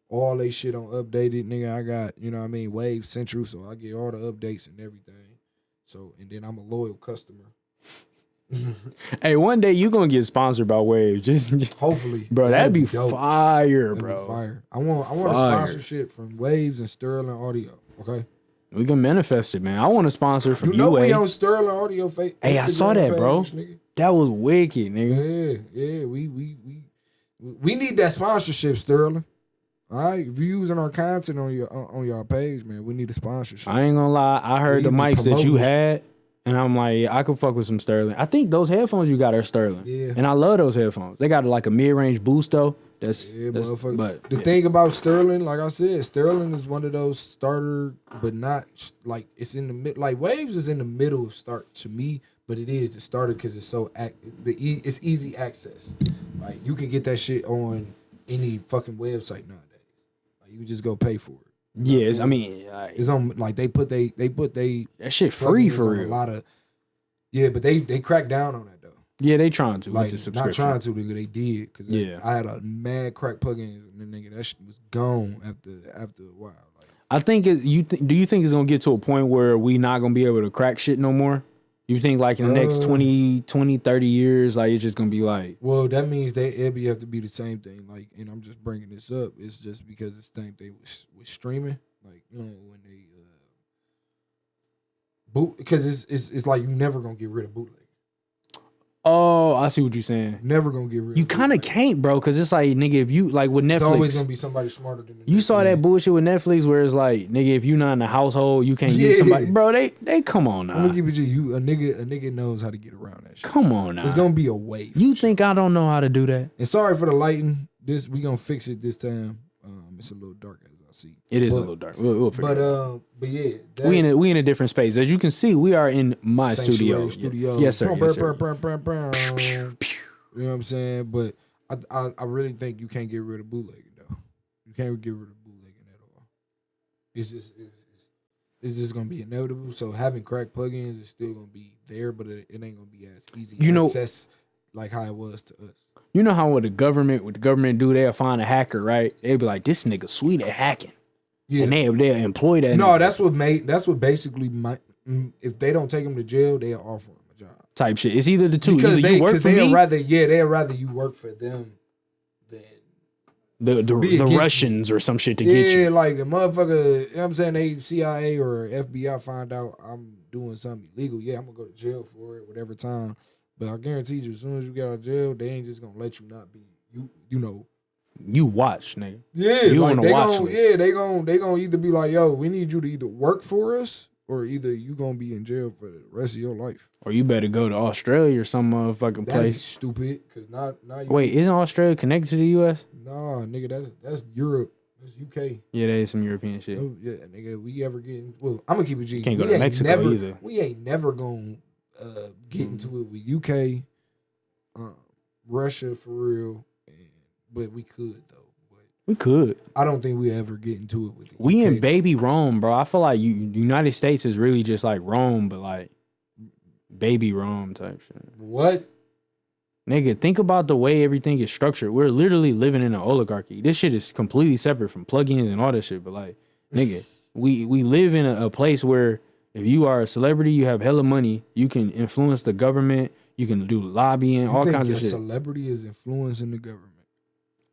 all they shit on updated. Nigga, I got, you know what I mean, Wave Central, so I get all the updates and everything. So, and then I'm a loyal customer. Hey, one day you gonna get sponsored by Wave. Just Hopefully. bro, that'd be dope. fire, That'd bro. be fire. I want a Fire. sponsorship from Waves and Sterling Audio, okay? We can manifest it, man. I want a sponsor from You know we UA. on Sterling Audio Hey, I saw that, bro. Nigga. That was wicked, nigga. Yeah, we need that sponsorship, Sterling. All right, if you using our content on your page, man, we need a sponsorship. I ain't gonna lie. I heard the We need mics to that you promote. had, and I'm like, yeah, I could fuck with some Sterling. I think those headphones you got are Sterling. Yeah. And I love those headphones. They got like a mid-range boost though. That's motherfucker. but The yeah. thing about Sterling, like I said, Sterling is one of those starter, but not like it's in the mid. Like Waves is in the middle of start to me, but it is the starter because it's so it's easy access. Like you can get that shit on any fucking website nowadays. Like you just go pay for it. Yes, I mean, It's on like they put they that shit free plugins for on real. a lot of but they crack down on that though. Yeah, they trying to Like with the not subscription. trying to, nigga. They did because Yeah. I had a mad crack plugins and then nigga that shit was gone after a while. Like I think do you think it's gonna get to a point where we not gonna be able to crack shit no more? You think like in the next 20, 30 years, like it's just gonna be like, well, that means it'll have to be the same thing. Like, and I'm just bringing this up. It's just because it's the same thing with streaming. Like, you know, when they boot, because it's like you never gonna get rid of bootleg. oh, I see what you're saying. Never gonna get rid. You of kind of bootleg. can't, bro, because it's like, nigga, if you like with It's always Netflix, gonna be somebody smarter than the you next saw man. that bullshit with Netflix where it's like, nigga, if you not in the household, you can't use Yeah. somebody, bro. They come on I'm gonna now, give it to you. A nigga knows how to get around that shit. come on now. It's gonna be a wave. You think I don't know how to do that? And sorry for the lighting. We gonna fix it this time. It's a little dark as I see. It is But- a little dark. We'll figure it out. But yeah, that We in a different space. As you can see, we are in my Sanctuary studio. Yes, sir. Yes, sir. You know what I'm saying? But I really think you can't get rid of bootlegging though. You can't get rid of bootlegging at all. It's just gonna be inevitable. So having crack plugins is still gonna be there, but it ain't gonna be as easy You know- access like how it was to us. You know how what the government do, they'll find a hacker, right? They'll be like, this nigga sweet at hacking. Yeah. And they'll employ that No, nigga that's what basically if they don't take him to jail, they'll offer him a job. type shit. It's either the two. Because Either you work for they'd me, rather you work for them than the be against you. Russians or some shit to get you. like a motherfucker, you know what I'm saying, they CIA or FBI find out I'm doing something illegal. Yeah, I'm gonna go to jail for it, whatever time. But I guarantee you, as soon as you get out of jail, they ain't just gonna let you not be you know. You watch, nigga. Yeah, You like on the they watch gonna list. they gonna either be like, yo, we need you to either work for us or either you gonna be in jail for the rest of your life. Or you better go to Australia or some motherfucking That'd be place. stupid, cause now you Wait, isn't Australia connected to the U.S.? nah, nigga, that's Europe, that's UK. Yeah, that is some European shit. Oh, yeah, nigga, we ever getting well? I'm gonna keep it G. Can't go We to ain't Mexico never, either. We ain't never gonna get into it with UK, Russia for real, but we could though. But We could. I don't think we ever get into it with the We UK, in though. baby Rome, bro. I feel like United States is really just like Rome, but like baby Rome type shit. What? Nigga, think about the way everything is structured. We're literally living in an oligarchy. This shit is completely separate from plugins and all that shit. But like, nigga, we live in a place where if you are a celebrity, you have hella money, you can influence the government, you can do lobbying, You all think kinds a of shit. celebrity is influencing the government?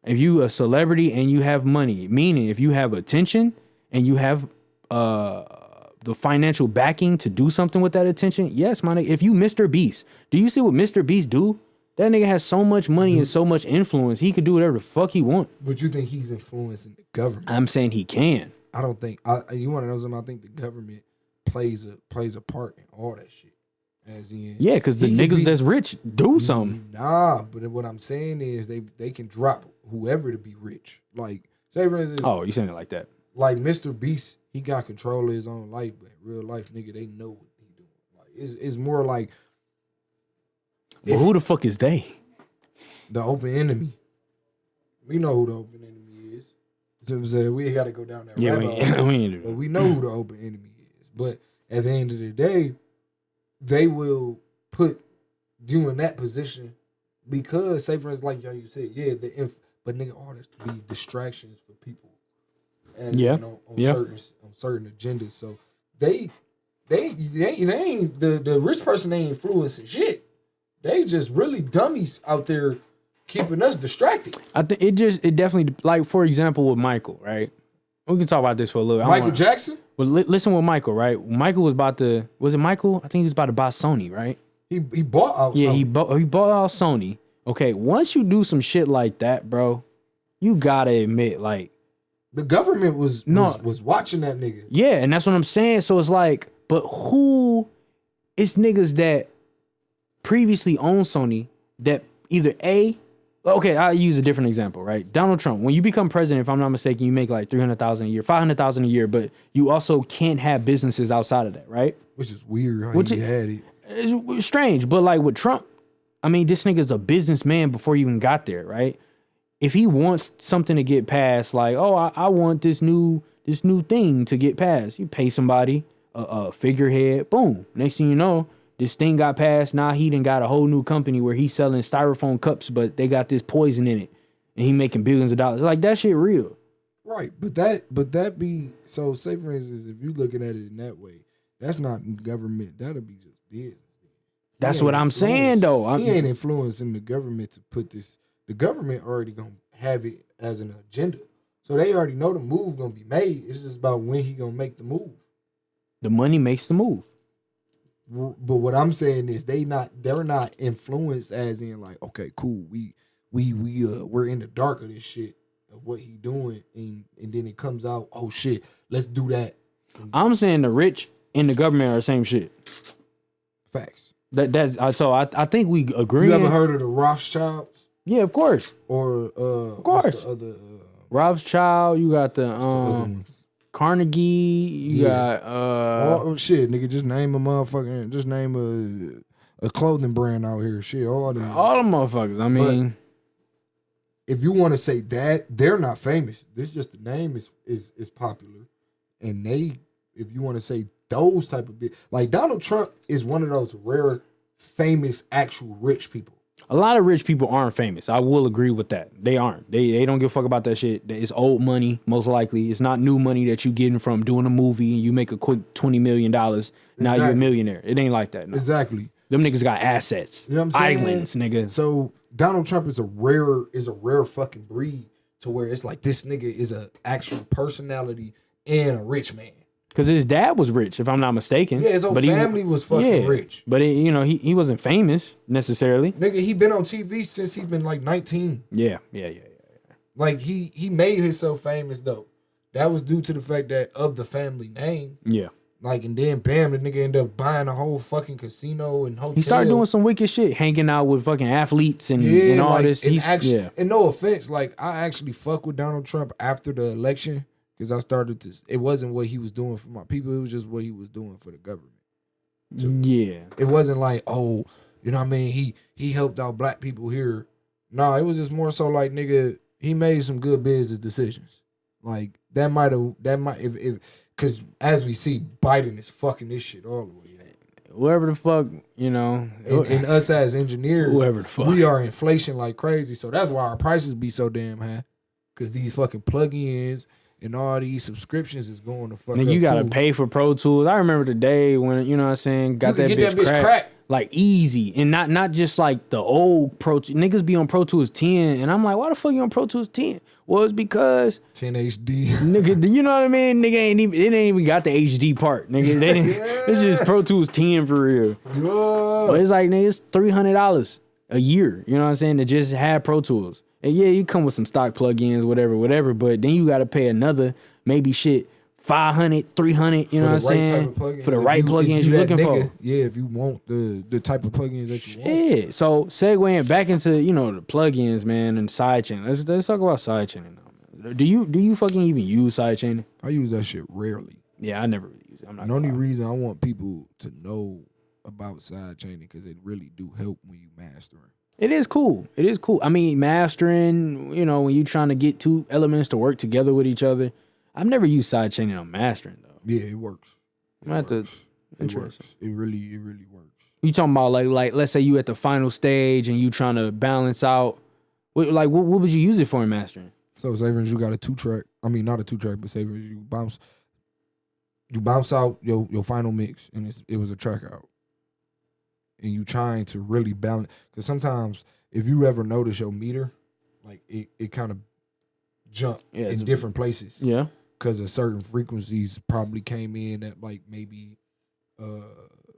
If you a celebrity and you have money, meaning if you have attention and you have the financial backing to do something with that attention, yes, my nigga. If you Mr. Beast, do you see what Mr. Beast do? That nigga has so much money and so much influence, he could do whatever the fuck he want. But you think he's influencing the government? I'm saying he can. I don't think. You want to know something? I think the government plays a part in all that shit. As in, Yeah, because the he could niggas be- that's rich do something. Nah, but what I'm saying is they can drop whoever to be rich. Like, say for instance, Oh, you saying it like that? like Mr. Beast, he got control of his own life, but in real life, nigga, they know what he doing. Like, it's more like Well, who the fuck is they? The open enemy. We know who the open enemy is. You know what I'm saying? We ain't got to go down that Yeah, rabbit hole. we ain't do But that. we know who the open enemy is. But at the end of the day, they will put you in that position because, say for instance, like you said, yeah, but nigga, all this be distractions for people. And Yeah. you know, on certain agendas. So they ain't the rich person ain't influencing shit. They just really dummies out there keeping us distracted. I think it definitely, like, for example, with Michael, right? We can talk about this for a little bit. Michael Jackson, Well, listen with Michael, right? Michael was was it Michael? I think he was about to buy Sony, right? he bought out. Yeah, Sony. he bought out Sony. Okay, once you do some shit like that, bro, you gotta admit, like, The government was No. watching that nigga. yeah, and that's what I'm saying. So it's like, but who? It's niggas that previously owned Sony that either okay, I'll use a different example, right? Donald Trump, when you become president, if I'm not mistaken, you make like $300,000 a year, $500,000 a year, but you also can't have businesses outside of that, right? Which is weird how Which he is- had it. It's strange, but like with Trump, I mean, this nigga's a businessman before he even got there, right? If he wants something to get passed, like, oh, I want this new thing to get passed, you pay somebody a figurehead, boom. Next thing you know, this thing got passed. Now he done got a whole new company where he's selling styrofoam cups, but they got this poison in it, and he making billions of dollars. Like, that shit real. Right, but that be so. Say for instance, if you looking at it in that way, that's not government. That'll be just business. That's He what ain't I'm saying, though. He ain't influencing the government to put this. The government already gonna have it as an agenda, so they already know the move gonna be made. It's just about when he gonna make the move. The money makes the move. But what I'm saying is they're not influenced as in like, okay, cool, we're in the dark of this shit of what he doing, and then it comes out, oh shit, let's do that. I'm saying the rich and the government are the same shit. Facts. So I think we agree. You ever heard of the Rothschilds Yeah, of course. or course. what's the other Rothschild, you got the other ones? Carnegie, you Yeah. got Oh shit, nigga, just name a clothing brand out here. Shit, all them. all them motherfuckers. I mean, If you want to say that, they're not famous. This just the name is popular, and if you want to say those type of like Donald Trump is one of those rare, famous, actual rich people. a lot of rich people aren't famous. I will agree with that. They aren't. They don't give a fuck about that shit. It's old money, most likely. It's not new money that you getting from doing a movie and you make a quick $20 million. Now you're a Exactly. millionaire. It ain't like that. No. Exactly. Them niggas got assets. You know what I'm saying? Islands, nigga. So Donald Trump is a rare fucking breed to where it's like this nigga is a actual personality and a rich man. Because his dad was rich, if I'm not mistaken. Yeah, his whole But family was fucking rich. But he wasn't famous necessarily. Nigga, he been on TV since he been like 19. Yeah. Like he made himself famous though. That was due to the fact that of the family name. Yeah. Like, and then bam, the nigga ended up buying a whole fucking casino and hotel. He started doing some wicked shit, hanging out with fucking athletes and all like, this. And no offense, like I actually fuck with Donald Trump after the election because I started to. It wasn't what he was doing for my people. It was just what he was doing for the government. Yeah. It wasn't like, oh, you know what I mean? He helped out black people here. No, it was just more so like, nigga, he made some good business decisions. Like that might if because as we see, Biden is fucking this shit all the way. Whoever the fuck, And us as engineers, Whoever the fuck. we are inflation like crazy. So that's why our prices be so damn high. Because these fucking plugins and all these subscriptions is going to fuck And up you gotta too. pay for Pro Tools. I remember the day when, you know what I'm saying, got You that could bitch, get that bitch cracked. like easy. And not just like the old Pro Tools. Niggas be on Pro Tools 10. And I'm like, why the fuck you on Pro Tools 10? Well, it's because 10 HD. nigga, you know what I mean? Nigga it ain't even got the HD part. Nigga, they didn't, it's just Pro Tools 10 for real. But it's like, nigga, it's $300 a year. You know what I'm saying? To just have Pro Tools. And yeah, you come with some stock plugins, whatever. But then you got to pay another, maybe shit, $500, $300. You know what I'm saying? For the right plugins you're looking for. Yeah, if you want the type of plugins that you want. Yeah. So segueing back into the plugins, man, and sidechain. Let's talk about sidechaining now. Man. Do you fucking even use sidechaining? I use that shit rarely. Yeah, I never really use it. I'm not And the gonna only lie. reason I want people to know about side chaining because it really do help when you mastering. It is cool. It is cool. I mean, mastering, you know, when you trying to get two elements to work together with each other. I've never used sidechaining on mastering though. Yeah, it works. I'm gonna have to. It works. It really works. You talking about like let's say you at the final stage and you trying to balance out. What would you use it for in mastering? So say for instance, you got a 2-track. I mean, not a 2-track, but say for instance, you bounce out your final mix, and it was a track out, and you trying to really balance. Because sometimes if you ever notice your meter, like it kind of jump in different places. Yeah. Because of certain frequencies probably came in at like maybe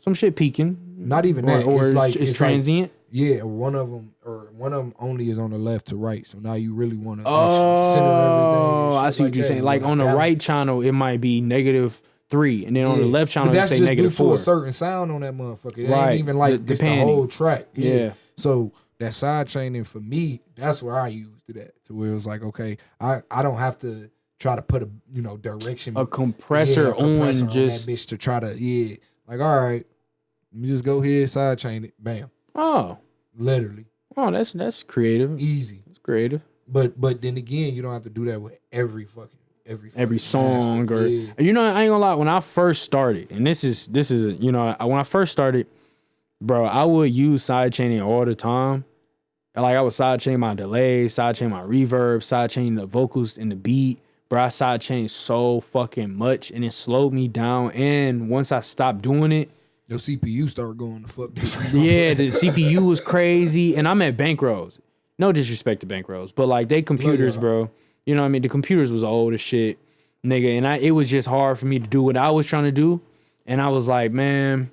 some shit peaking. Not even that. Or it's transient. Like, yeah, one of them only is on the left to right. So now you really want to actually center everything. Oh, I see what you're saying. Like on the right channel, it might be -3, and then on the left channel, it say -4. That's just due to a certain sound on that motherfucker. It right. ain't even like the whole track. Yeah. So that side chaining for me, that's where I used it at. To where it was like, okay, I don't have to try to put a direction, a compressor on that just bitch to try to like, all right, let me just go here, side chain it, bam. Oh, literally. Oh, that's creative. Easy. It's creative. But then again, you don't have to do that with every song or yeah. I ain't gonna lie. When I first started, and this is when I first started, bro, I would use sidechaining all the time. Like I would sidechain my delay, sidechain my reverb, sidechain the vocals and the beat. Bro, I sidechained so fucking much, and it slowed me down. And once I stopped doing it, your CPU started going to fuck. Yeah, the CPU was crazy, and I'm at Bankrolls. No disrespect to Bankrolls, but like they computers, bro. You know what I mean? The computers was old as shit, nigga, and it was just hard for me to do what I was trying to do, and I was like, man,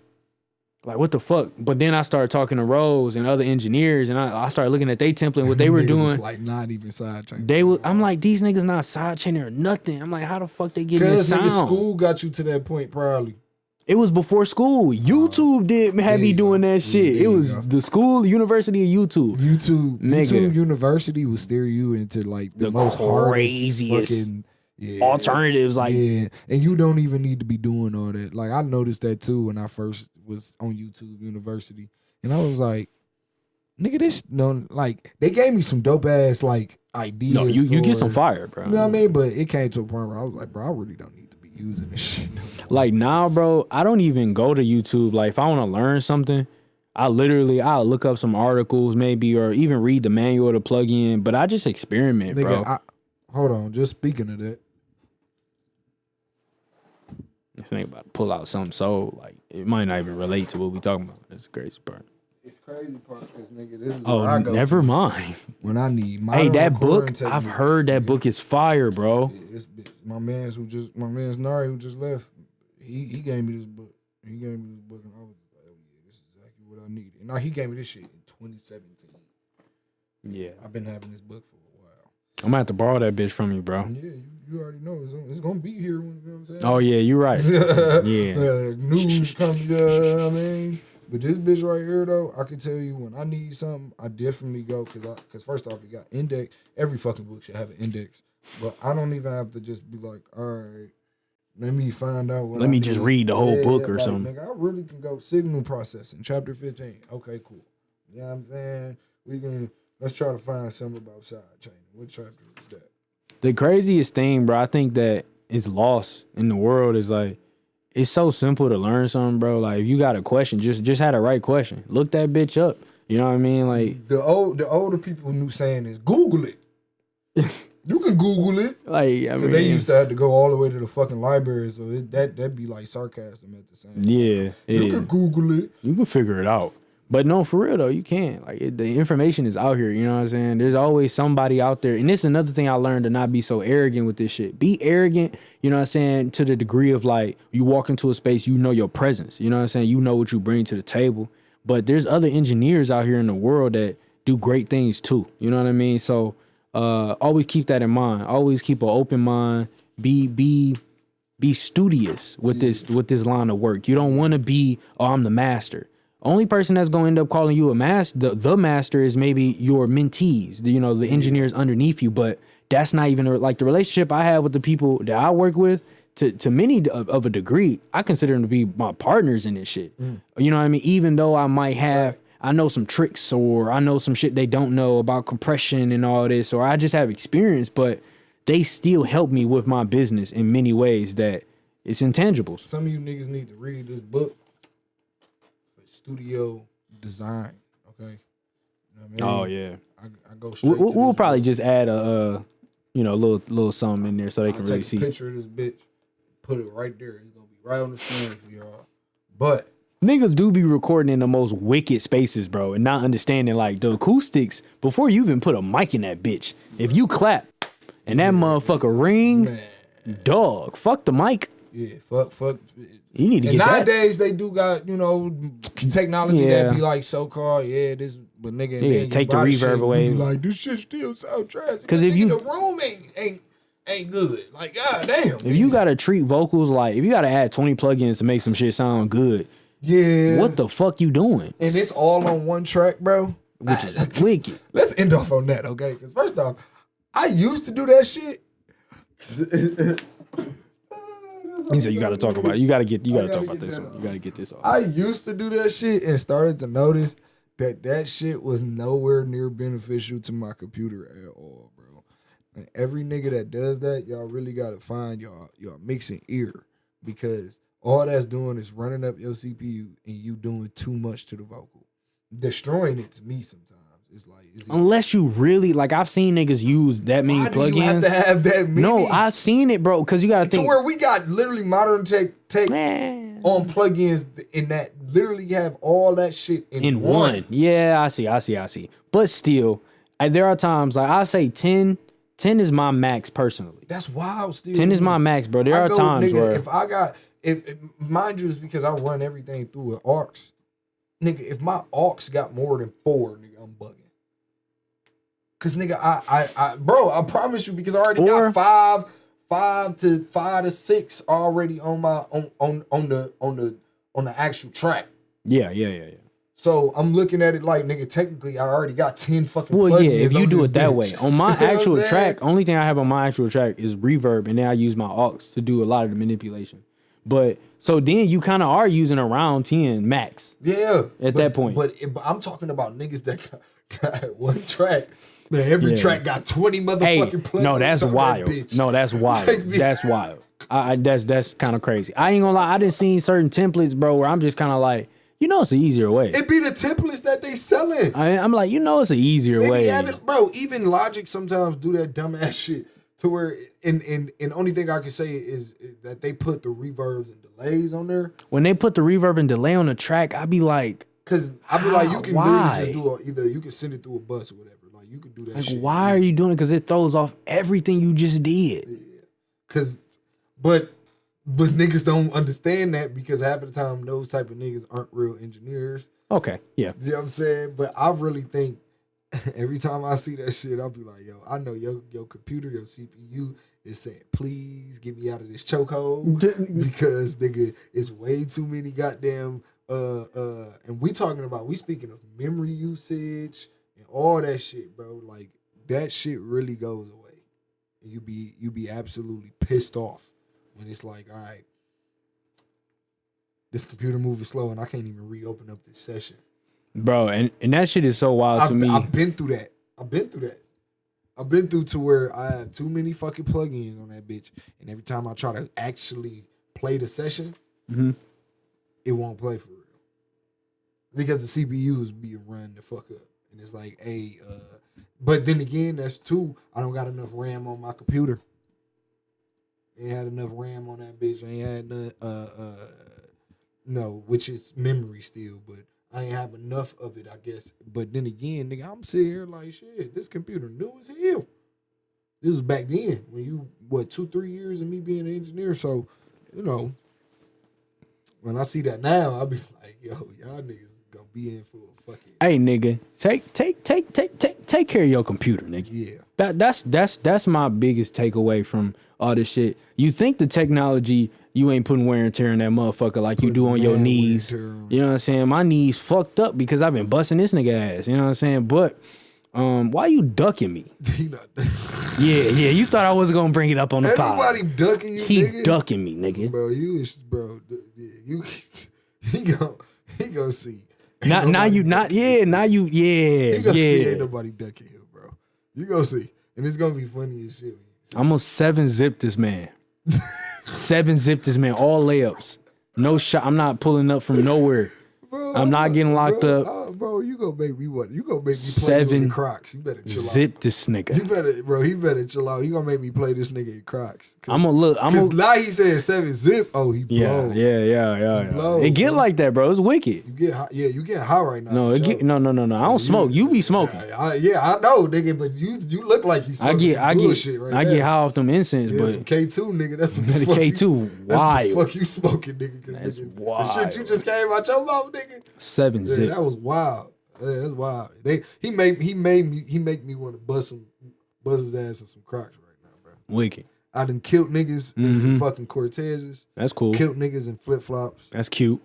like what the fuck? But then I started talking to Rose and other engineers, and I started looking at they template, what they were doing. Was like not even sidechaining. I'm like, these niggas not sidechaining or nothing. I'm like, how the fuck they getting this sound? Because school got you to that point, probably. It was before school. YouTube had me doing that shit. It was the school, University of YouTube. YouTube University will steer you into like the most craziest fucking alternatives. Like, and you don't even need to be doing all that. Like I noticed that too when I first was on YouTube University, and I was like, nigga, like they gave me some dope ass like ideas. No, you get some fire, bro. You know what I mean? But it came to a point where I was like, bro, I really don't need to be using this shit. Like now, bro, I don't even go to YouTube. Like if I want to learn something, I'll look up some articles maybe, or even read the manual of the plugin, but I just experiment, nigga, bro. Hold on, just speaking of that. This nigga about to pull out something so like it might not even relate to what we talking about. That's the crazy part. It's crazy part because nigga, this is where I go never mind. When I need my that book, I've heard that book is fire, bro. Yeah, this bitch, my man's Nari who just left. He gave me this book. And I was like, oh yeah, this is exactly what I needed. And now he gave me this shit in 2017. Yeah, I've been having this book for a while. I'm gonna have to borrow that bitch from you, bro. Yeah, you already know it's gonna be here. You know what I'm saying? Oh yeah, you're right. Yeah, news coming. I mean. But this bitch right here, though, I can tell you when I need something, I definitely go because first off, you got index. Every fucking book should have an index, but I don't even have to just be like, all right, let me find out what. Let me just read the whole book or like, something. Nigga, I really can go signal processing, chapter 15. Okay, cool. You know what I'm saying? Let's try to find something about side chaining. What chapter is that? The craziest thing, bro, I think that is lost in the world is like, it's so simple to learn something, bro. Like if you got a question, just had the right question. Look that bitch up. You know what I mean? Like the older people knew saying is Google it. You can Google it. Like I mean, they used to have to go all the way to the fucking library, so that'd be like sarcasm at the same time. Yeah, you can Google it. You can figure it out. But no, for real though, you can't. Like the information is out here. You know what I'm saying? There's always somebody out there, and this is another thing I learned, to not be so arrogant with this shit. Be arrogant, you know what I'm saying, to the degree of like you walk into a space, you know your presence. You know what I'm saying? You know what you bring to the table. But there's other engineers out here in the world that do great things too. You know what I mean? So always keep that in mind. Always keep an open mind. Be studious with this line of work. You don't want to be, oh, I'm the master. Only person that's going to end up calling you a master, the master, is maybe your mentees, the engineers underneath you. But that's not even like the relationship I have with the people that I work with. To many of a degree, I consider them to be my partners in this shit. You know what I mean? Even though I might have I know some tricks, or I know some shit they don't know about compression and all this, or I just have experience, but they still help me with my business in many ways that it's intangibles. Some of you niggas need to read this book for studio design, okay? You know what I mean? Oh yeah. I go straight to We'll this probably book. just add a little something in there so they I'll can really take see. a picture of this bitch, put it right there. It's gonna be right on the screen for y'all. But Niggas do be recording in the most wicked spaces, bro, and not understanding like the acoustics before you even put a mic in that bitch. If you clap and that motherfucker ring, man, dog, fuck the mic. yeah, fuck. You need to And get that. nowadays they do got, you know, technology Yeah. that be like so called, this, but nigga, and Yeah, then you take the buy reverb shit, away. You be like, this shit still sound trash. 'Cause if nigga, you- the room ain't good. Like, god damn. If you gotta treat vocals like, if you gotta add 20 plugins to make some shit sound good, yeah, what the fuck you doing? and it's all on one track, bro. Which is wicked. Let's end off on that, okay? Because first off, I used to do that shit. He said you gotta talk about it. You gotta gotta talk about get this that one. off. You gotta get this off. I used to do that shit and started to notice that shit was nowhere near beneficial to my computer at all, bro. And every nigga that does that, y'all really gotta find y'all mixing ear, because all that's doing is running up your CPU and you doing too much to the vocal, destroying it to me sometimes. It's like, Unless you really like, I've seen niggas use that many why do you have plugins. to have that many? No, I've seen it, bro. Because you gotta to think. where we got literally modern tech Man. on plugins in that literally have all that shit in one. Yeah, I see. But still, there are times like I say 10 is my max personally. That's wild. Still, 10 is my max, bro. There I are go, times nigga, where if I got if mind you, it's because I run everything through an aux. Nigga, if my aux got more than 4, nigga, I'm bugging. Cause nigga, I bro, I promise you, because I already Or- got 5 to 6 already on my on the actual track. yeah. So I'm looking at it like, nigga, technically I already got 10 fucking Well, plugins yeah, if you on do this it that bitch. way. On my You know what I'm actual saying? track, only thing I have on my actual track is reverb, and then I use my aux to do a lot of the manipulation. But so then you kind of are using around 10 max. Yeah. At that point. But I'm talking about niggas that got one track. Man, every Yeah. track got 20 Hey, motherfucking plugins. no, that's on that wild. bitch. No, that's wild. Like, That's wild. That's kind of crazy. I ain't gonna lie. I didn't see certain templates, bro, where I'm just kind of like, it's an easier way. It be the templates that they selling. I'm like, it's an easier They way. be having, bro, even Logic sometimes do that dumbass shit to where, and only thing I can say is that they put the reverbs and delays on there. When they put the reverb and delay on the track, I be like, Cause I be like, you can Why? literally just do either you can send it through a bus or whatever. Like you could do that shit. why are you doing it? Because it throws off everything you just did. Cause, but niggas don't understand that, because half of the time those type of niggas aren't real engineers. Okay, yeah. You know what I'm saying? But I really think every time I see that shit, I'll be like, yo, I know your computer, your CPU is saying, please get me out of this chokehold, because nigga, it's way too many goddamn and we speaking of memory usage and all that shit, bro. Like that shit really goes away. And you be absolutely pissed off when it's like, all right, this computer moving slow and I can't even reopen up this session. Bro, and that shit is so wild to me. I've been through that. I've been through to where I have too many fucking plugins on that bitch, and every time I try to actually play the session, it won't play for real, because the CPU is being run the fuck up, and it's like, hey, but then again, that's too. I don't got enough RAM on my computer. Ain't had enough RAM on that bitch. Ain't had no, which is memory still, but I ain't have enough of it, I guess. But then again, nigga, I'm sitting here like, shit, this computer new as hell. This is back then, when you, 2-3 years of me being an engineer. So, when I see that now, I'll be like, yo, y'all niggas gonna be in for a fucking. Hey, nigga, take care of your computer, nigga. Yeah. That's my biggest takeaway from all this shit. You think the technology, you ain't putting wear and tear in that motherfucker like you do on your mad wear and knees. tear on. You know what I'm saying? My knees fucked up because I've been busting this nigga ass. You know what I'm saying? But why you ducking me? He not. Yeah. You thought I wasn't gonna bring it up on the pod. Everybody ducking you, He nigga. ducking me, nigga. Bro, you, he gonna see. Now you see ain't yeah. nobody ducking him, bro. You gonna see. And it's gonna be funny as shit. I'm gonna 7-zip this man. 7-zip this man. All layups. No shot. I'm not pulling up from nowhere. Bro, I'm not getting locked up. Bro, you gonna make me what? You gonna make me play with the Crocs. You better chill out. Zip this nigga. You better, bro. He better chill out. He gonna make me play this nigga in Crocs. I'm gonna look. Cause now he said 7-zip. Oh, he blow. Yeah. blow, It get bro. like that, bro. It's wicked. You get high. Yeah, you getting high right now. No, for it sure. get no. I don't smoke. You be smoking. I know, nigga, but you look like you smoking some bullshit right I now. get high off them incense, Yeah, but some K2, nigga. That's what the the fuck K2 That's wild. the fuck you smoking, nigga. Cause That's nigga, wild. the shit you just came out your mouth, nigga. 7-zip. Yeah, that was wild. Yeah, that's wild. He make me want to bust his ass in some Crocs right now, bro. Wicked. I done killed niggas in some fucking Cortezes. That's cool. Killed niggas in flip flops. That's cute.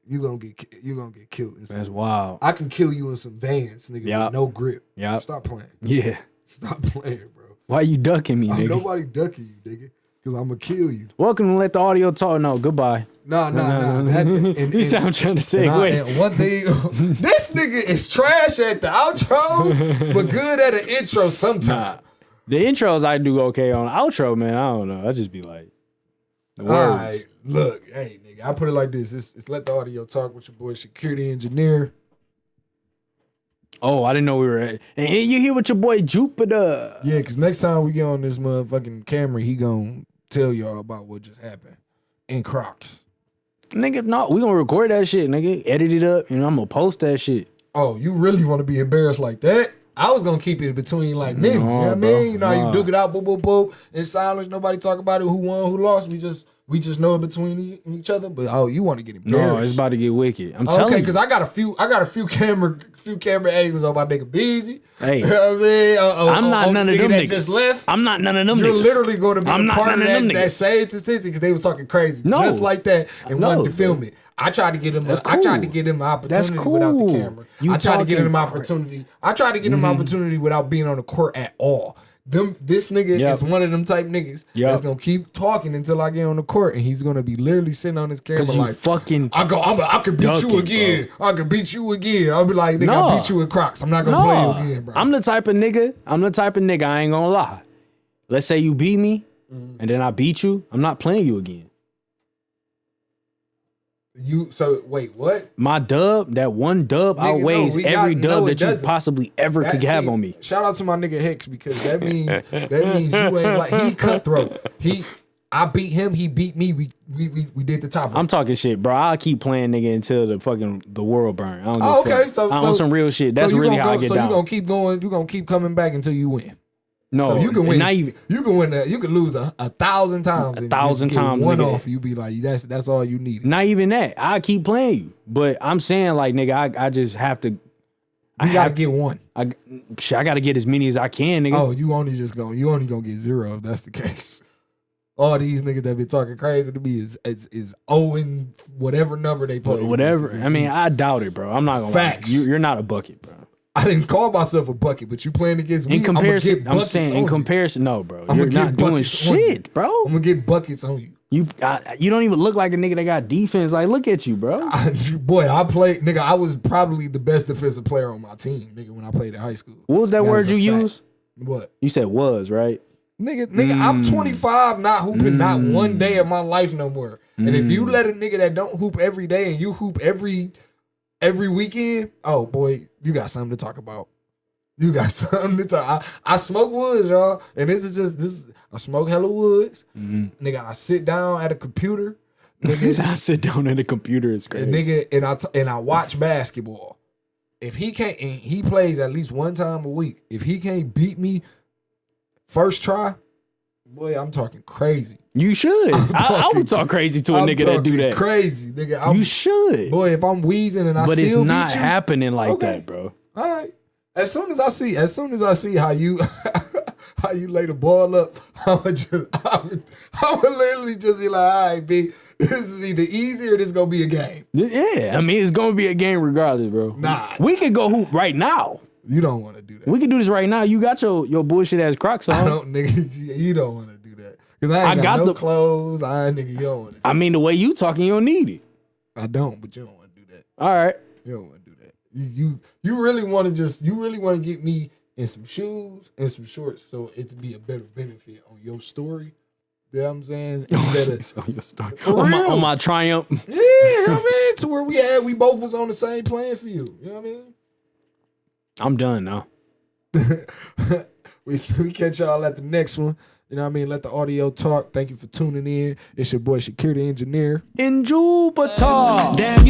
You gonna get killed. In some, That's wild. I can kill you in some Vans, nigga, Yup. with no grip. Yup. Stop playing. Yeah. Stop playing, bro. Why you ducking me, I'm nigga? nobody ducking you, nigga. Cause I'm gonna kill you. Welcome to Let the Audio Talk. No, goodbye. Nah. You sound trying to say, wait. And one thing, this nigga is trash at the outros, but good at an intro sometimes. Nah. The intros I do okay on. Outro, man, I don't know. I just be like, the All words. right, look, hey, nigga, I put it like this. It's Let the Audio Talk with your boy, Security Engineer. Oh, I didn't know we were at. And you here with your boy Jupiter. Yeah, because next time we get on this motherfucking camera, he gonna tell y'all about what just happened in Crocs. Nigga, no, we gonna record that shit, nigga. Edit it up, and I'm gonna post that shit. Oh, you really want to be embarrassed like that? I was gonna keep it between like niggas. You know what I bro, mean? You know how nah. you duke it out, boop, boop, boop, in silence. Nobody talk about it. Who won? Who lost? We just know it between each other. But oh, you want to get embarrassed? No, it's about to get wicked. I'm telling Okay, you. because I got a few camera angles on my nigga Beezy. Hey. You know what I'm saying? I'm not on none the of nigga them that niggas. just left. I'm not none of them You're niggas. literally going to be I'm a not part of none of them that niggas. same statistic because they was talking crazy. No. Just like that and No, wanted to film bro. it. I tried to get him. That's I tried to cool. get him an That's opportunity without the cool. camera. You I tried to get him an talking opportunity. I tried to get him an opportunity without being on the court at all. This nigga Yep. is one of them type niggas Yep. that's gonna keep talking until I get on the court, and he's gonna be literally sitting on his camera Cause you like, fucking I could beat ducking, you again. I could beat you again. I'll be like, nigga, No. I beat you in Crocs. I'm not gonna play you again, bro. I'm the type of nigga. I ain't gonna lie. Let's say you beat me, and then I beat you. I'm not playing you again. So wait, what? My dub, that one dub Nigga, no, outweighs we every got- no, dub it that you doesn't. possibly ever could have See, on me. Shout out to my nigga Hicks because that means you ain't like he cutthroat. I beat him, he beat me. We did the top. I'm talking shit, bro. I'll keep playing nigga until the world burn. I don't give Oh, a fuck. okay. So on some real shit. That's so you really gonna how I go, get so down. you gonna keep going. You gonna keep coming back until you win. No, So you can win. Not even. You can win that. You can lose 1,000 times. and 1,000 just get times, one nigga. off. You be like, that's all you need. Not even that. I keep playing you, but I'm saying like nigga, I just have to. You gotta get one. I gotta get as many as I can, nigga. Oh, you only gonna get 0 if that's the case. All these niggas that been talking crazy to me is owing whatever number they play. Whatever. I mean, I doubt it, bro. I'm not gonna Facts. lie. You're not a bucket, bro. I didn't call myself a bucket, but you playing against me. In comparison, I'm I'm saying in comparison, no, bro. I'ma You're get not doing buckets on you. shit, bro. I'm gonna get buckets on you. You don't even look like a nigga that got defense. Like, look at you, bro. Boy, I was probably the best defensive player on my team, nigga, when I played in high school. What was that That word is a you fact. used? What? You said was, right? Nigga, I'm 25, not hooping not one day of my life no more. And if you let a nigga that don't hoop every day and you hoop every weekend, oh boy, you got something to talk about. You got something to talk. I smoke woods, y'all, and I smoke hella woods. Nigga, I sit down at a computer. Nigga, I sit down at a computer. It's crazy. nigga, and I watch basketball. If he can't, and he plays at least one time a week. If he can't beat me first try, boy, I'm talking crazy. You should. I would talk crazy to a I'm nigga that do talking that. Crazy, nigga. You should. Boy, if I'm wheezing and I But still it's not beat you, happening like Okay. that, bro. all right. As soon as I see how you how you lay the ball up, I would literally just be like, all right, B, this is either easy or this gonna be a game. Yeah, I mean, it's gonna be a game regardless, bro. Nah. We could go hoop right now. You don't want to do that. We can do this right now. You got your bullshit ass Crocs on. I don't, nigga. You don't want to do that because I ain't got no clothes. Nigga, you don't want to. I mean, the way you talking, you don't need it. I don't, but you don't want to do that. All right. You don't want to do that. You really want to get me in some shoes and some shorts so it to be a better benefit on your story. You know what I'm saying? Instead of on your story. For On real. my triumph. yeah, you know what I mean? To where we both was on the same playing field. You know what I mean? I'm done now. we catch y'all at the next one. You know what I mean? Let the audio talk. Thank you for tuning in. It's your boy Shakir the Engineer. In Jupiter. Damn